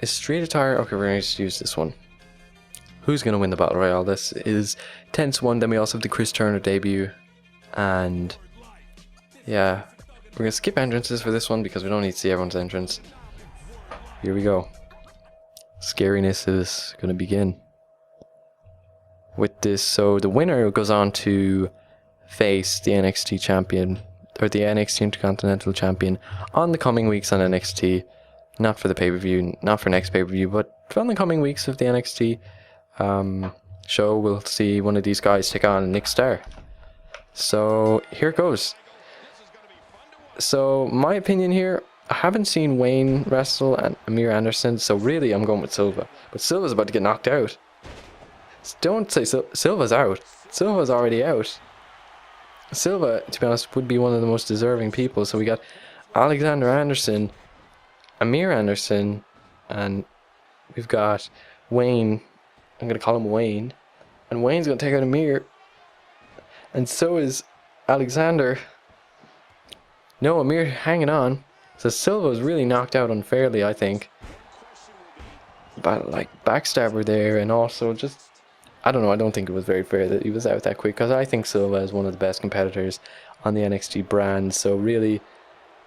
Is Street Attire? Okay, we're going to just use this one. Who's going to win the Battle Royale? This is tense one. Then we also have the Chris Turner debut. And yeah, we're going to skip entrances for this one because we don't need to see everyone's entrance. Here we go. Scariness is going to begin with this. So the winner goes on to face the NXT champion, or the NXT Intercontinental champion, on the coming weeks on NXT. Not for the pay-per-view, not for next pay-per-view, but on the coming weeks of the NXT show, we'll see one of these guys take on Nick Starr. So here it goes. So my opinion here, I haven't seen Wayne wrestle and Amir Anderson, so really I'm going with Silva. But Silva's about to get knocked out. Don't say Silva's out. Silva's already out. Silva, to be honest, would be one of the most deserving people. So we got Alexander Anderson, Amir Anderson, and we've got Wayne. I'm going to call him Wayne. And Wayne's going to take out Amir. And so is Alexander. No, Amir hanging on. So Silva was really knocked out unfairly, I think. But like backstabber there, and also just, I don't know, I don't think it was very fair that he was out that quick, because I think Silva is one of the best competitors on the NXT brand. So really,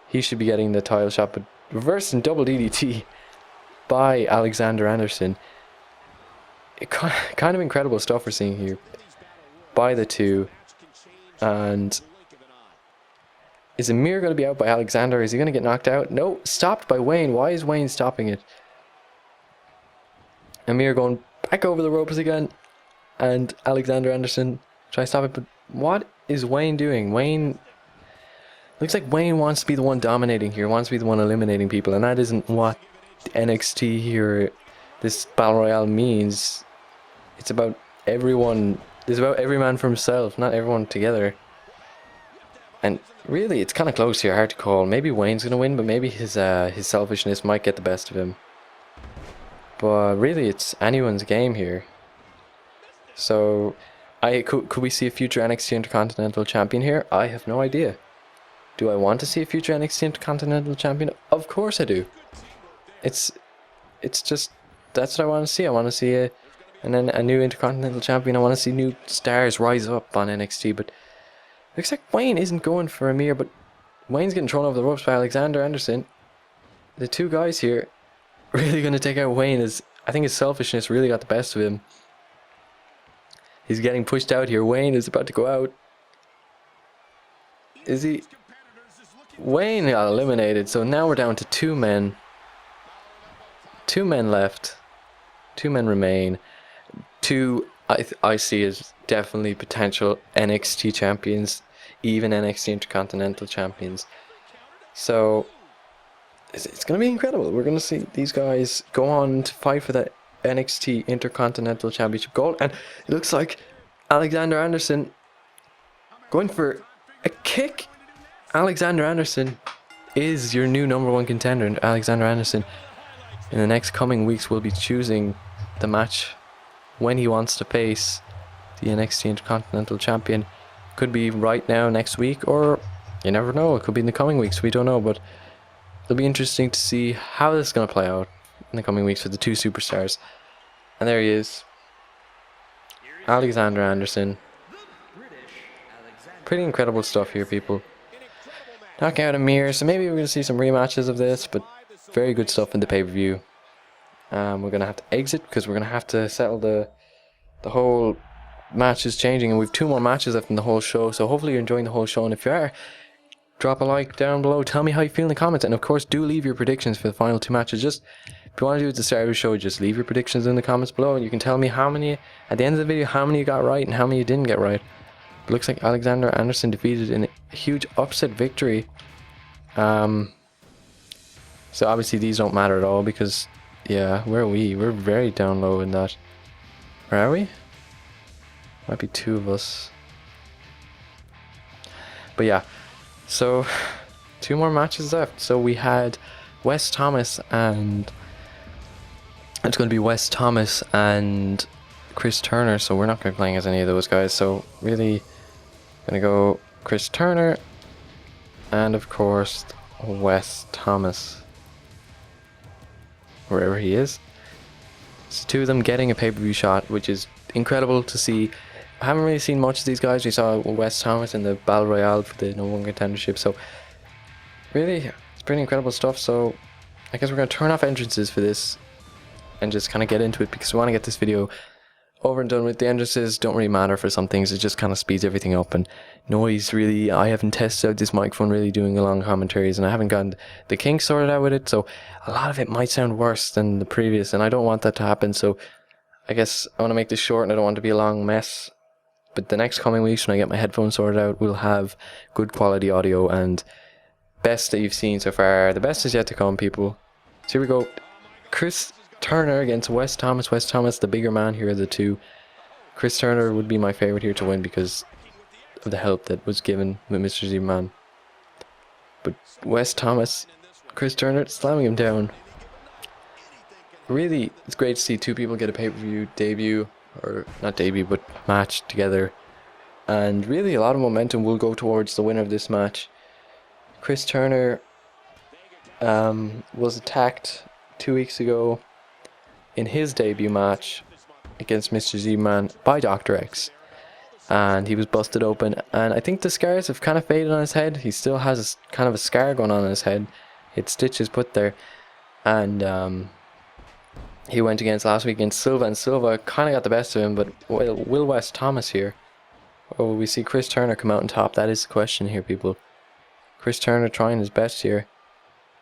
he should be getting the title shot. But reverse and double DDT by Alexander Anderson. Kind of incredible stuff we're seeing here by the two. And is Amir going to be out by Alexander? Is he going to get knocked out? No, stopped by Wayne. Why is Wayne stopping it? Amir going back over the ropes again. And Alexander Anderson tries to stop it. But what is Wayne doing? Wayne... Looks like Wayne wants to be the one dominating here. Wants to be the one eliminating people. And that isn't what NXT here, this Battle Royale, means. It's about everyone. It's about every man for himself, not everyone together. And really, it's kind of close here. Hard to call. Maybe Wayne's going to win, but maybe his selfishness might get the best of him. But really, it's anyone's game here. So, could we see a future NXT Intercontinental Champion here? I have no idea. Do I want to see a future NXT Intercontinental Champion? Of course I do. It's just, that's what I want to see. I want to see a new Intercontinental Champion. I want to see new stars rise up on NXT. But looks like Wayne isn't going for Amir, but Wayne's getting thrown over the ropes by Alexander Anderson. The two guys here really going to take out Wayne. I think his selfishness really got the best of him. He's getting pushed out here. Wayne is about to go out. Is he? Wayne got eliminated, so now we're down to two men. Two men left. Two men remain. Two I see as definitely potential NXT champions, even NXT Intercontinental champions. So it's going to be incredible. We're going to see these guys go on to fight for the NXT Intercontinental Championship gold. And it looks like Alexander Anderson going for a kick. Alexander Anderson is your new #1 contender. And Alexander Anderson, in the next coming weeks, will be choosing the match when he wants to face the NXT Intercontinental Champion. Could be right now, next week, or you never know. It could be in the coming weeks. We don't know, but it'll be interesting to see how this is going to play out in the coming weeks for the two superstars. And there he is, Alexander Anderson. Pretty incredible stuff here, people. Knocking out Amir, so maybe we're going to see some rematches of this, but very good stuff in the pay-per-view. We're going to have to exit because we're going to have to settle the whole matches changing, and we've 2 more matches left in the whole show, so hopefully you're enjoying the whole show. And if you are, drop a like down below, tell me how you feel in the comments, and of course do leave your predictions for the final 2 matches. Just if you want to do it at the start of the show, just leave your predictions in the comments below, and you can tell me how many at the end of the video, how many you got right and how many you didn't get right. But looks like Alexander Anderson defeated in a huge upset victory. So obviously these don't matter at all because, yeah, where are we? We're very down low in that. Where are we? Might be 2 of us. But yeah, so 2 more matches left. So we had Wes Thomas and it's going to be Wes Thomas and Chris Turner. So we're not going to be playing as any of those guys. So really going to go Chris Turner and of course Wes Thomas, wherever he is. So 2 of them getting a pay-per-view shot, which is incredible to see. I haven't really seen much of these guys. We saw Wes Thomas in the Battle Royale for the #1 contendership, so really it's pretty incredible stuff. So I guess we're going to turn off entrances for this and just kind of get into it because we want to get this video over and done with. The entrances don't really matter for some things, it just kind of speeds everything up. And noise, really, I haven't tested out this microphone really doing long commentaries, and I haven't gotten the kinks sorted out with it, so a lot of it might sound worse than the previous, and I don't want that to happen. So I guess I want to make this short and I don't want it to be a long mess. But the next coming weeks when I get my headphones sorted out, we'll have good quality audio and best that you've seen so far. The best is yet to come, people. So here we go. Chris Turner against Wes Thomas. Wes Thomas, the bigger man here of the 2. Chris Turner would be my favorite here to win because of the help that was given with Mr. Zman. But Wes Thomas, Chris Turner slamming him down. Really, it's great to see 2 people get a pay-per-view debut. Or not debut, but match together. And really a lot of momentum will go towards the winner of this match. Chris Turner was attacked 2 weeks ago in his debut match against Mr. Z-Man by Dr. X. And he was busted open. And I think the scars have kind of faded on his head. He still has kind of a scar going on his head. It's stitches put there. And he went against last week against Silva, and Silva kind of got the best of him, but will Wes Thomas here? Or will we see Chris Turner come out on top? That is the question here, people. Chris Turner trying his best here.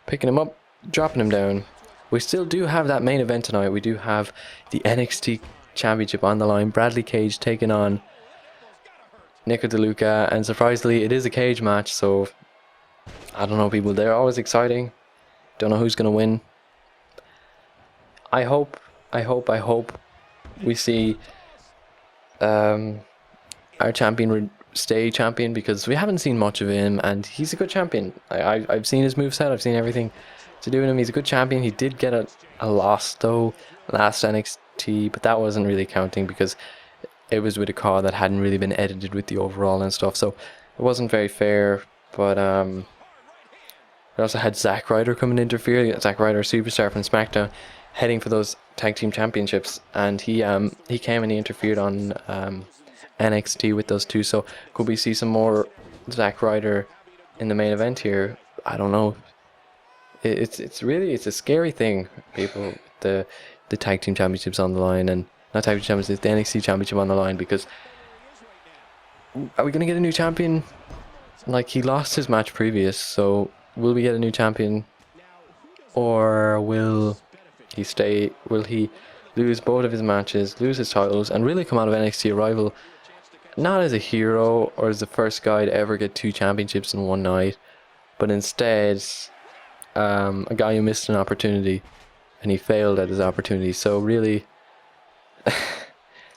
Picking him up, dropping him down. We still do have that main event tonight. We do have the NXT Championship on the line. Bradley Cage taking on Nico DeLuca, and surprisingly, it is a cage match, so I don't know, people. They're always exciting. Don't know who's going to win. I hope we see our champion stay champion, because we haven't seen much of him and he's a good champion. I've seen his moveset, I've seen everything to do with him. He's a good champion. He did get a loss though last NXT, but that wasn't really counting because it was with a car that hadn't really been edited with the overall and stuff, so it wasn't very fair. But we also had Zack Ryder come and interfere. Zack Ryder, superstar from SmackDown, heading for those tag team championships, and he came and he interfered on NXT with those 2. So could we see some more Zack Ryder in the main event here? I don't know. It's a scary thing, people. The tag team championships on the line, and not tag team championships, the NXT championship on the line, because are we gonna get a new champion? Like, he lost his match previous, so will we get a new champion, or will he stay? Will he lose both of his matches, lose his titles, and really come out of NXT Arrival not as a hero or as the first guy to ever get 2 championships in one night, but instead a guy who missed an opportunity and he failed at his opportunity? So really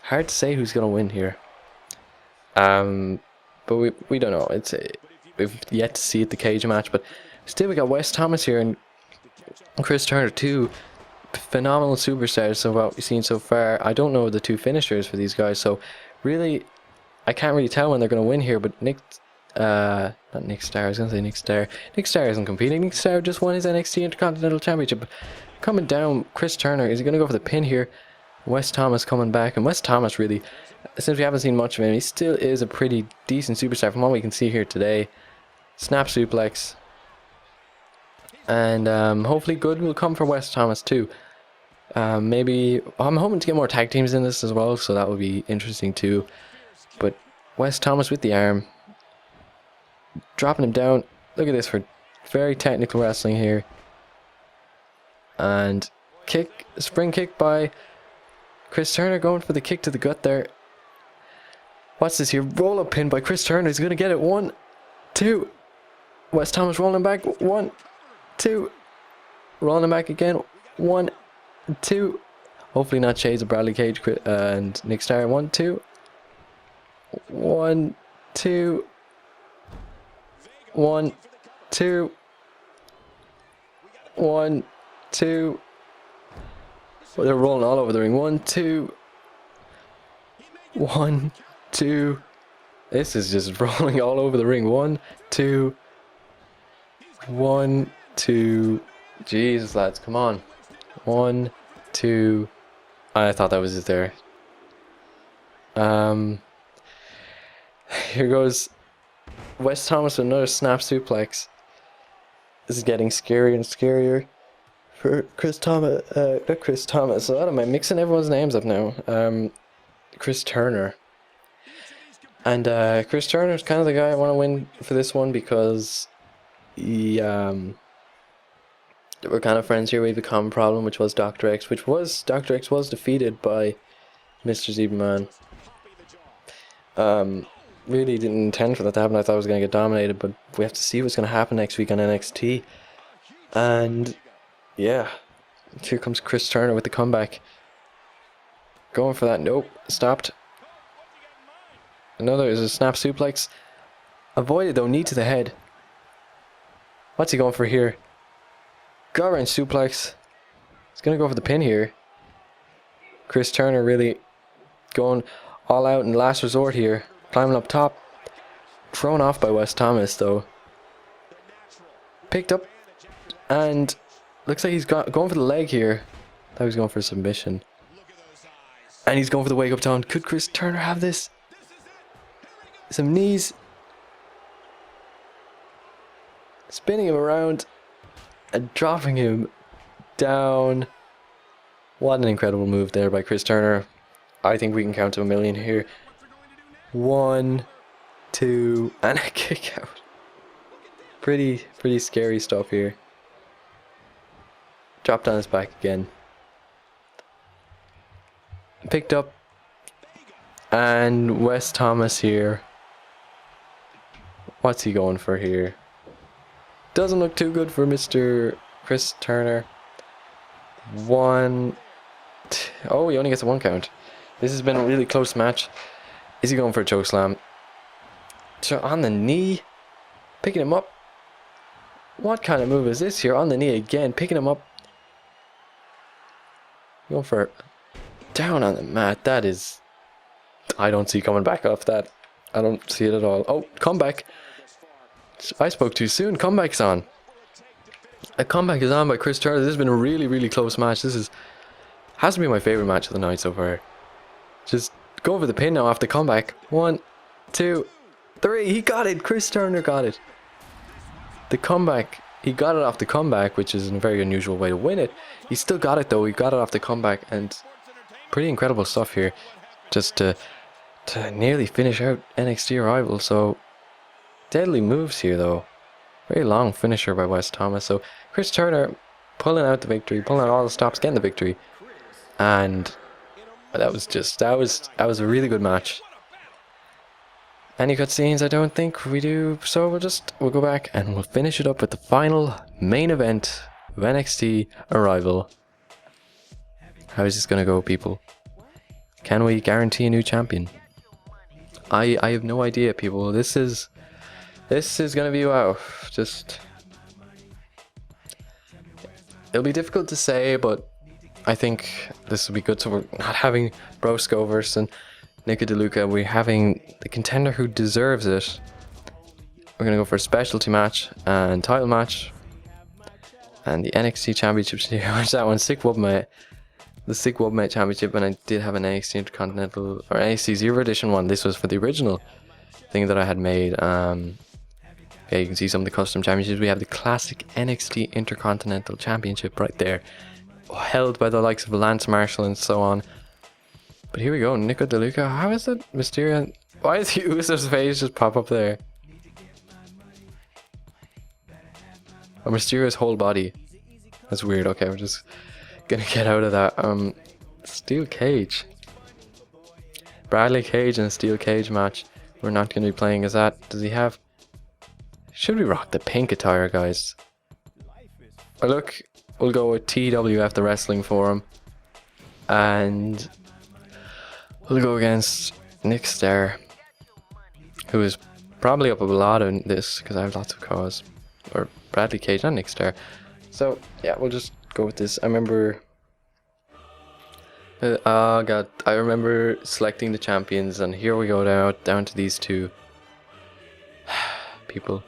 hard to say who's going to win here. But we don't know. We've yet to see it, the cage match, but still we got Wes Thomas here and Chris Turner, 2 phenomenal superstars. So what we've seen so far, I don't know the 2 finishers for these guys, so really I can't really tell when they're going to win here. But not Nick Starr, I was going to say Nick Starr. Nick Starr isn't competing. Nick Starr just won his NXT Intercontinental Championship. Coming down, Chris Turner, is he going to go for the pin here? Wes Thomas coming back, and Wes Thomas, really, since we haven't seen much of him, he still is a pretty decent superstar from what we can see here today. Snap suplex. And hopefully good will come for Wes Thomas too. Maybe I'm hoping to get more tag teams in this as well, so that would be interesting too. But Wes Thomas with the arm, dropping him down. Look at this for very technical wrestling here. And spring kick by Chris Turner, going for the kick to the gut there. What's this here? Roll up pin by Chris Turner. He's going to get it. 1, 2. Wes Thomas rolling back. 1, 2. Rolling back again. 1, 2. Hopefully not shades of Bradley Cage and Nick Starr. 1, 2. 1, 2. 1, 2. 1, 2. Well, they're rolling all over the ring. 1, 2. 1, 2. This is just rolling all over the ring. 1, 2. 1, 2. Jesus, lads, come on. 1, 2. I thought that was it there. Here goes Wes Thomas with another snap suplex. This is getting scarier and scarier for Chris Thomas. Not Chris Thomas. What am I mixing everyone's names up now? Chris Turner. And Chris Turner's kind of the guy I want to win for this one because he we're kind of friends here. We have a common problem, which was Dr. X, Dr. X was defeated by Mr. Zman. Really didn't intend for that to happen. I thought I was going to get dominated, but we have to see what's going to happen next week on NXT. And yeah, here comes Chris Turner with the comeback. Going for that. Nope, stopped. Another is a snap suplex. Avoided though, knee to the head. What's he going for here? Gut wrench suplex. He's going to go for the pin here. Chris Turner really going all out in last resort here. Climbing up top. Thrown off by Wes Thomas though. Picked up. And looks like he's going for the leg here. Thought he was going for a submission. And he's going for the wake up tone. Could Chris Turner have this? Some knees. Spinning him around. And dropping him down. What an incredible move there by Chris Turner. I think we can count to 1,000,000 here. 1, 2, and a kick out. Pretty scary stuff here. Dropped on his back again. Picked up. And Wes Thomas here. What's he going for here? Doesn't look too good for Mr. Chris Turner. 1, 2. Oh, he only gets a 1 count. This has been a really close match. Is he going for a chokeslam? On the knee. Picking him up. What kind of move is this here? On the knee again. Picking him up. Going for down on the mat. That is... I don't see coming back off that. I don't see it at all. Oh, comeback. I spoke too soon. Comeback's on. A comeback is on by Chris Turner. This has been a really close match. This has to be my favorite match of the night so far. Just go for the pin now off the comeback. 1, 2, 3. He got it. Chris Turner got it. The comeback. He got it off the comeback, which is a very unusual way to win it. He still got it though. He got it off the comeback, and pretty incredible stuff here. Just to nearly finish out NXT Arrival. So deadly moves here though. Very long finisher by Wes Thomas. So Chris Turner pulling out the victory, pulling out all the stops, getting the victory. And that was a really good match. Any cutscenes? I don't think we do. So we'll go back and we'll finish it up with the final main event of NXT Arrival. How is this gonna go, people? Can we guarantee a new champion? I have no idea, people. This is gonna be wow. It'll be difficult to say, but I think this will be good. So we're not having Brosco versus Nico DeLuca. We're having the contender who deserves it. We're gonna go for a specialty match and title match, and the NXT Championship. Watch that one, Sick Wubmate. The Sick Wubmate Championship, and I did have an NXT Intercontinental or NXT Zero Edition one. This was for the original thing that I had made. Yeah, you can see some of the custom championships. We have the classic NXT Intercontinental Championship right there, held by the likes of Lance Marshall and so on. But here we go, Nico DeLuca. How is it? Mysterio? Why is Uso's face just pop up there? Or Mysterio's whole body. That's weird. Okay, we're just gonna get out of that. Steel cage. Bradley Cage in a steel cage match. We're not going to be playing as that. Does he have... Should we rock the pink attire, guys? Or look, we'll go with TWF the Wrestling Forum. And we'll go against Nick Starr, who is probably up a lot in this because I have lots of cause. Or Bradley Cage, not Nick Starr. So, yeah, we'll just go with this. I remember... oh god, I remember selecting the champions, and here we go now, down to these two people.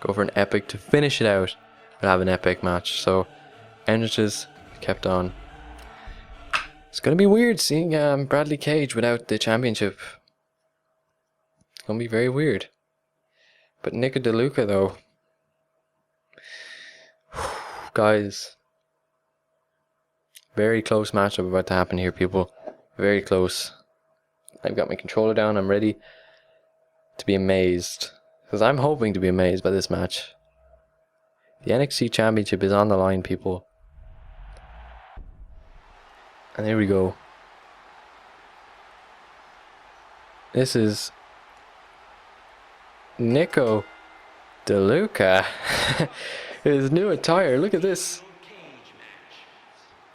Go for an epic to finish it out. We'll have an epic match, so entrances kept on. It's gonna be weird seeing Bradley Cage without the championship. It's gonna be very weird. But Nico DeLuca though, guys, very close matchup about to happen here, people. Very close. I've got my controller down. I'm ready to be amazed, because I'm hoping to be amazed by this match. The NXT Championship is on the line, people. And here we go. This is Nico DeLuca. His new attire. Look at this.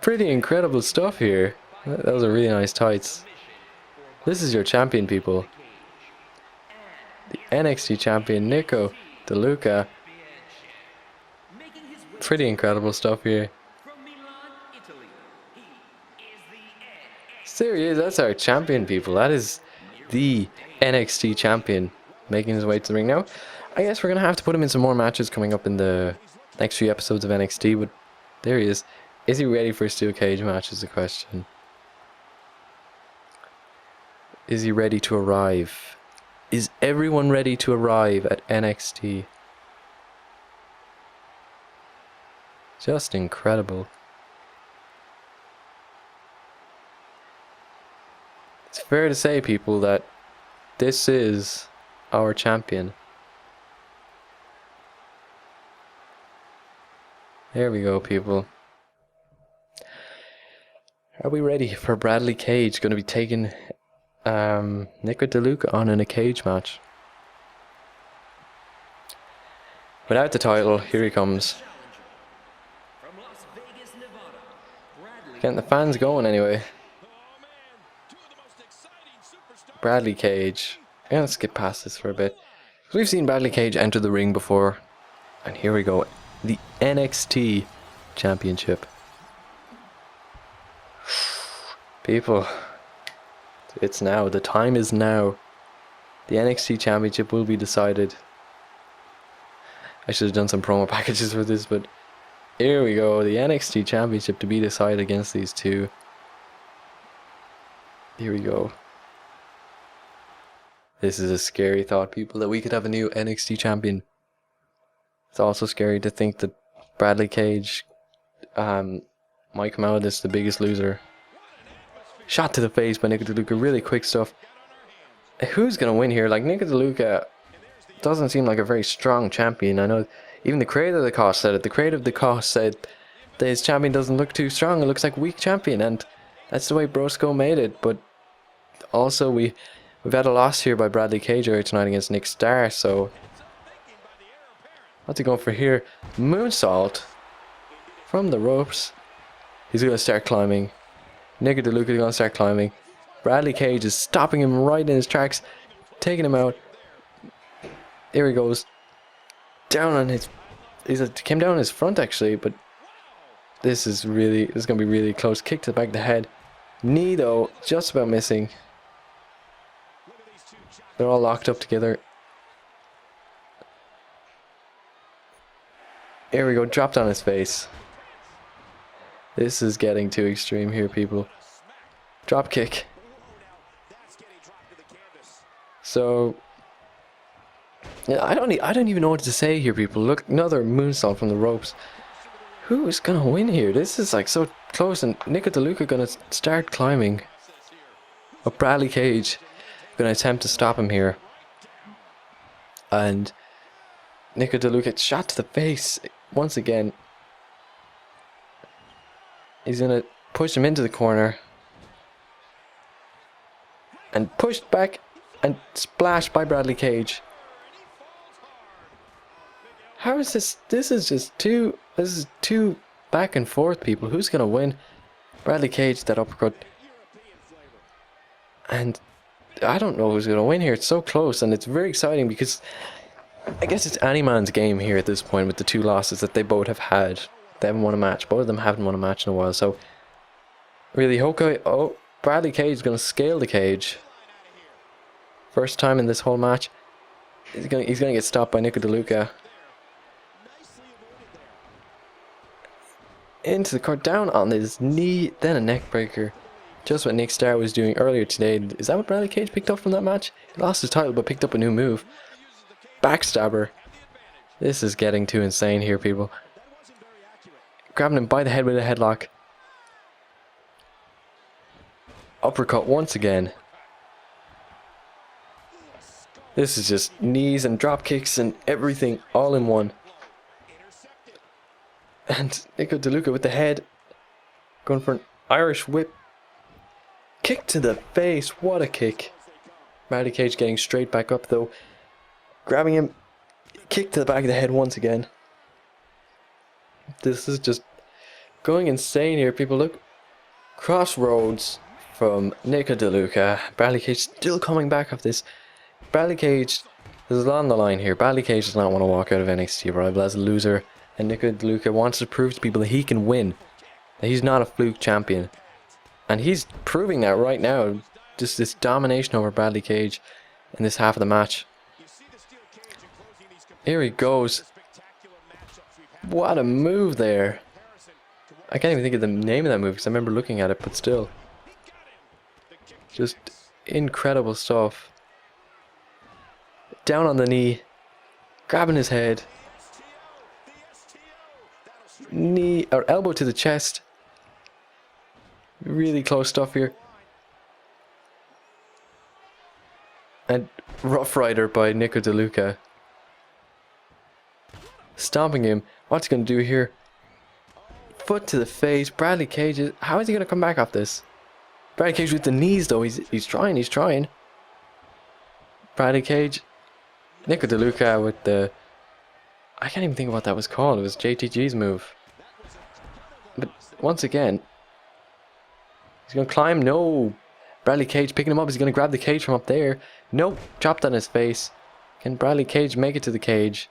Pretty incredible stuff here. Those are really nice tights. This is your champion, people. The NXT champion, Nico DeLuca. Pretty incredible stuff here. Seriously, that's our champion, people. That is the NXT champion making his way to the ring now. I guess we're going to have to put him in some more matches coming up in the next few episodes of NXT, but there he is. Is he ready for a steel cage match is the question. Is he ready to arrive? Is everyone ready to arrive at NXT? Just incredible. It's fair to say, people, that this is our champion. There we go, people. Are we ready for Bradley Cage? Going to be taking Nico DeLuca on in a cage match. Without the title, here he comes. Getting the fans going anyway. Bradley Cage. Yeah, let's skip past this for a bit. We've seen Bradley Cage enter the ring before. And here we go. The NXT Championship. People, it's now. The time is now. The NXT Championship will be decided. I should have done some promo packages for this, but here we go. The NXT Championship to be decided against these two. Here we go. This is a scary thought, people, that we could have a new NXT champion. It's also scary to think that Bradley Cage might come out of this the biggest loser. Shot to the face by Nico DeLuca. Really quick stuff. Who's going to win here? Like, Nico DeLuca doesn't seem like a very strong champion. I know even the creator of the cost said it. The creator of the cost said that his champion doesn't look too strong. It looks like a weak champion. And that's the way Brosco made it. But also we've had a loss here by Bradley Cage earlier tonight against Nick Starr. So what's he going for here? Moonsault from the ropes. He's going to start climbing. Nico DeLuca is going to start climbing. Bradley Cage is stopping him right in his tracks, taking him out. Here he goes. Down on his... came down on his front actually, but this is going to be really close. Kick to the back of the head. Knee though, just about missing. They're all locked up together. Here we go, dropped on his face. This is getting too extreme here, people. Drop kick. So yeah, I don't even know what to say here, people. Look, another moonsault from the ropes. Who is gonna win here? This is like so close, and Nico DeLuca gonna start climbing. But Bradley Cage gonna attempt to stop him here. And Nico DeLuca shot to the face once again. He's gonna push him into the corner. and pushed back and splashed by Bradley Cage. How is this? This is two back and forth people. Who's gonna win? Bradley Cage, that uppercut. And I don't know who's gonna win here. It's so close, and it's very exciting because I guess it's any man's game here at this point with the two losses that they both have had. They haven't won a match. Both of them haven't won a match in a while. So really, Bradley Cage is gonna scale the cage. First time in this whole match. He's gonna get stopped by Nico DeLuca. Into the court, down on his knee, then a neck breaker. Just what Nick Starr was doing earlier today. Is that what Bradley Cage picked up from that match? He lost his title but picked up a new move. Backstabber. This is getting too insane here, people. Grabbing him by the head with a headlock. Uppercut once again. This is just knees and drop kicks and everything all in one. And Nico DeLuca with the head. Going for an Irish whip. Kick to the face. What a kick. Bradley Cage getting straight back up though. Grabbing him. Kick to the back of the head once again. This is just going insane here, people. Look. Crossroads from Nico DeLuca. Bradley Cage still coming back off this. Bradley Cage is on the line here. Bradley Cage does not want to walk out of NXT Arrival as a loser. And Nico DeLuca wants to prove to people that he can win. That he's not a fluke champion. And he's proving that right now. Just this domination over Bradley Cage in this half of the match. Here he goes. What a move there. I can't even think of the name of that move because I remember looking at it, but still. Just incredible stuff. Down on the knee. Grabbing his head. Knee or elbow to the chest. Really close stuff here. And Rough Rider by Nico DeLuca. Stomping him. What's he going to do here? Foot to the face. Bradley Cage. How is he going to come back off this? Bradley Cage with the knees though. He's trying. Bradley Cage. Nico DeLuca with the... I can't even think of what that was called. It was JTG's move. But once again, he's going to climb. No. Bradley Cage picking him up. He's going to grab the cage from up there. Nope. Dropped on his face. Can Bradley Cage make it to the cage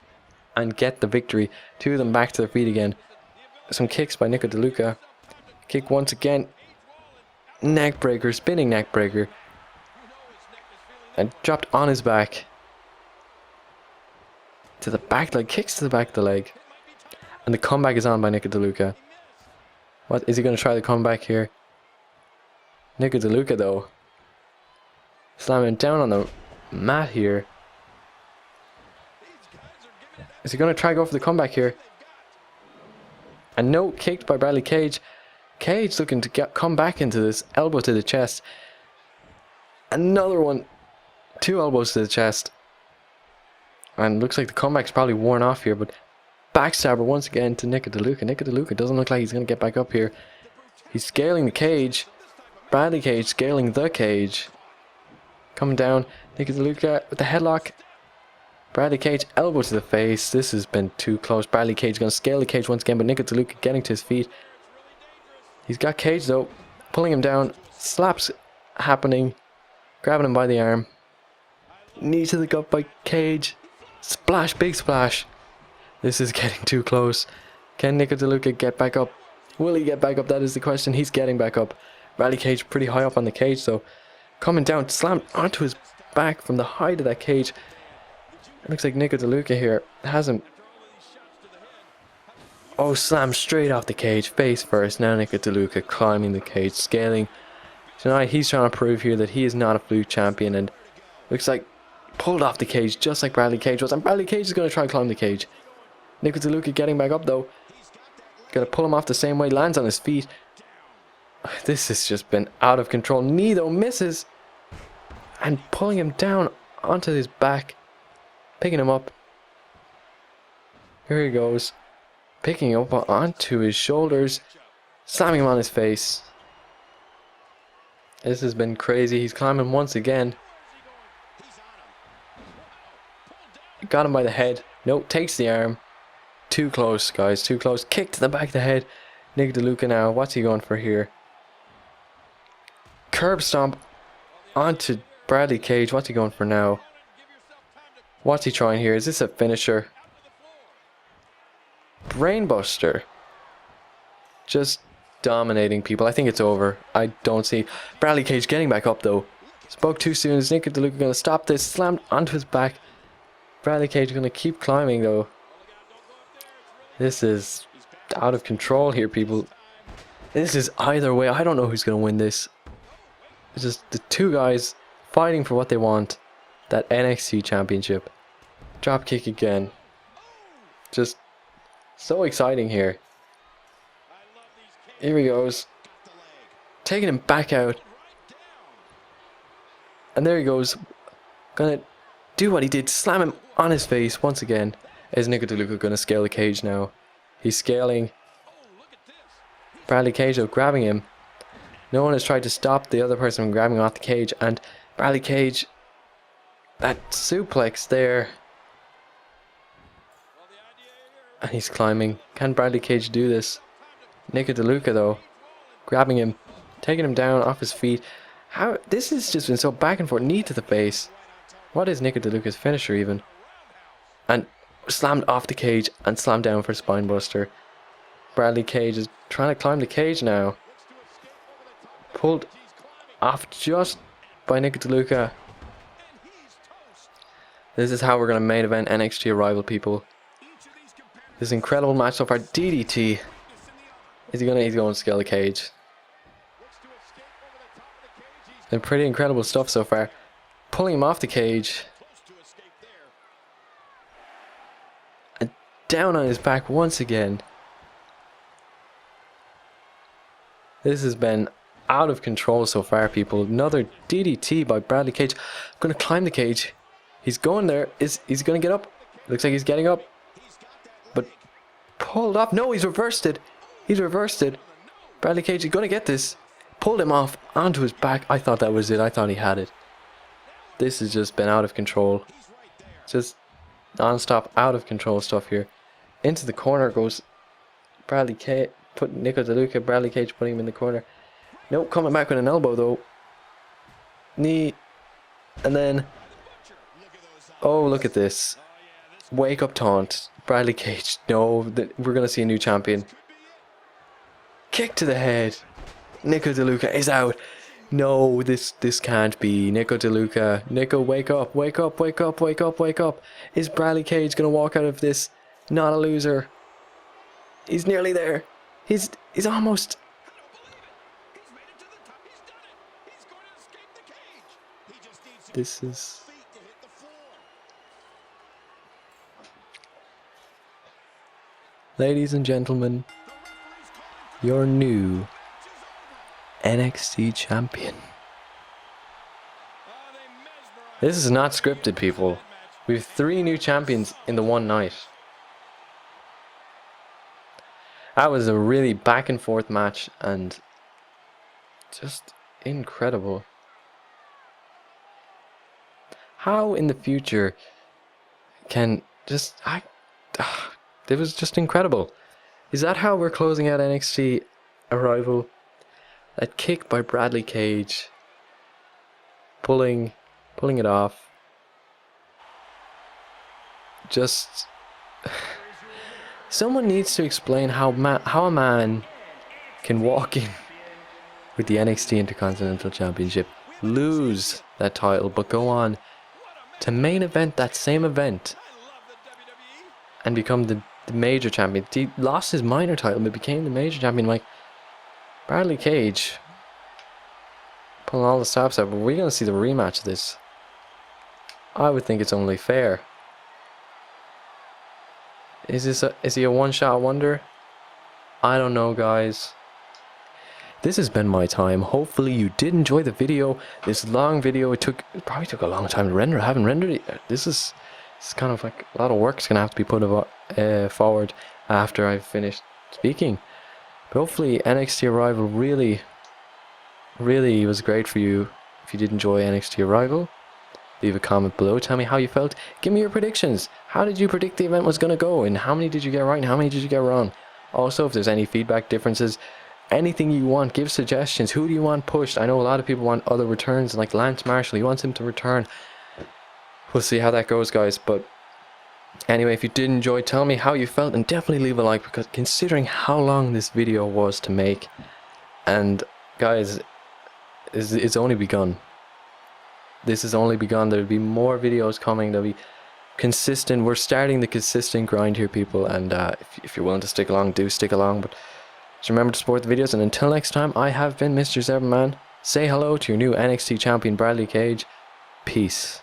and get the victory? Two of them back to their feet again. Some kicks by Nico DeLuca. Kick once again. Neck breaker. Spinning neck breaker. And dropped on his back. To the back leg. Kicks to the back of the leg. And the comeback is on by Nico DeLuca. What is he going to try the comeback here? Nico DeLuca though. Slamming down on the mat here. Is he going to try go for the comeback here? And no, kicked by Bradley Cage. Cage looking to come back into this. Elbow to the chest. Another one. Two elbows to the chest. And looks like the comeback's probably worn off here, but backstabber once again to Nico DeLuca. Nico DeLuca doesn't look like he's going to get back up here. He's scaling the cage. Bradley Cage scaling the cage. Coming down. Nico DeLuca with the headlock. Bradley Cage elbow to the face. This has been too close. Bradley Cage going to scale the cage once again, but Nico DeLuca getting to his feet. He's got Cage though. Pulling him down. Slaps happening. Grabbing him by the arm. Knee to the gut by Cage. Splash, big splash. This is getting too close. Can Nico DeLuca get back up? Will he get back up? That is the question. He's getting back up. Bradley Cage pretty high up on the cage, so coming down, slammed onto his back from the height of that cage. It looks like Nico DeLuca here has him. Oh, slammed straight off the cage, face first. Now Nico DeLuca climbing the cage, scaling. Tonight he's trying to prove here that he is not a fluke champion, and looks like pulled off the cage just like Bradley Cage was. And Bradley Cage is going to try and climb the cage. Nico DeLuca getting back up though. Gonna pull him off the same way. Lands on his feet. This has just been out of control. Knee though misses. And pulling him down onto his back. Picking him up. Here he goes. Picking him up onto his shoulders. Slamming him on his face. This has been crazy. He's climbing once again. Got him by the head. Nope, takes the arm. Too close, guys. Too close. Kick to the back of the head. Nick DeLuca now. What's he going for here? Curb stomp onto Bradley Cage. What's he going for now? What's he trying here? Is this a finisher? Brainbuster. Just dominating people. I think it's over. I don't see Bradley Cage getting back up though. Spoke too soon. Is Nick DeLuca going to stop this? Slammed onto his back. Bradley Cage going to keep climbing though. This is out of control here, people. This is either way. I don't know who's going to win this. It's just the two guys fighting for what they want. That NXT championship. Drop kick again. Just so exciting here. Here he goes. Taking him back out. And there he goes. Gonna do what he did. Slam him on his face once again. Is Nick DeLuca gonna scale the cage now? He's scaling. Bradley Cage though grabbing him. No one has tried to stop the other person from grabbing off the cage. And Bradley Cage. That suplex there. And he's climbing. Can Bradley Cage do this? Nick DeLuca though, grabbing him, taking him down off his feet. How this has just been so back and forth. Knee to the face. What is Nick DeLuca's finisher even? And slammed off the cage and slammed down for spine buster. Bradley Cage is trying to climb the cage now. Pulled off just by Nick DeLuca. This is how we're gonna main event NXT Arrival, people. This incredible match so far. DDT. He's going to scale the cage. Been pretty incredible stuff so far. Pulling him off the cage. And down on his back once again. This has been out of control so far, people. Another DDT by Bradley Cage. Going to climb the cage. He's going there. He's going to get up. Looks like he's getting up. But pulled off. No, he's reversed it. He's reversed it. Bradley Cage is going to get this. Pulled him off onto his back. I thought that was it. I thought he had it. This has just been out of control. Just non-stop out of control stuff here. Into the corner goes Bradley Cage. Put Nick DeLuca. Bradley Cage putting him in the corner. Nope, coming back with an elbow though. Knee. And then. Oh, look at this. Wake up taunt. Bradley Cage. No, we're going to see a new champion. Kick to the head. Nico DeLuca is out. No, this can't be. Nico DeLuca. Nico, wake up, wake up, wake up, wake up, wake up. Is Bradley Cage going to walk out of this? Not a loser. He's nearly there. He's almost. This is. Ladies and gentlemen, your new NXT champion. This is not scripted, people. We have 3 new champions in the one night. That was a really back and forth match and just incredible. How in the future can just it was just incredible. Is that how we're closing out NXT Arrival? That kick by Bradley Cage. Pulling it off. Just someone needs to explain how a man can walk in with the NXT Intercontinental Championship, lose that title, but go on to main event that same event and become the major champion. He lost his minor title but became the major champion. Like Bradley Cage pulling all the stops out. But we're going to see the rematch of this. I would think it's only fair. Is he a one-shot wonder? I don't know, guys. This has been my time. Hopefully you did enjoy the video. This long video, it probably took a long time to render. I haven't rendered it. This is kind of like a lot of work's gonna have to be put forward after I've finished speaking. But hopefully NXT Arrival really really, it was great for you. If you did enjoy NXT Arrival, leave a comment below. Tell me how you felt. Give me your predictions. How did you predict the event was going to go? And how many did you get right and how many did you get wrong? Also, if there's any feedback differences, anything you want, give suggestions. Who do you want pushed? I know a lot of people want other returns, like Lance Marshall. He wants him to return. We'll see how that goes, guys. But anyway, if you did enjoy, tell me how you felt. And definitely leave a like, because considering how long this video was to make. And guys, it's only begun. This has only begun. There'll be more videos coming. There'll be consistent. We're starting the consistent grind here, people. And if you're willing to stick along, do stick along. But just remember to support the videos. And until next time, I have been Mr. Zman. Say hello to your new NXT champion, Bradley Cage. Peace.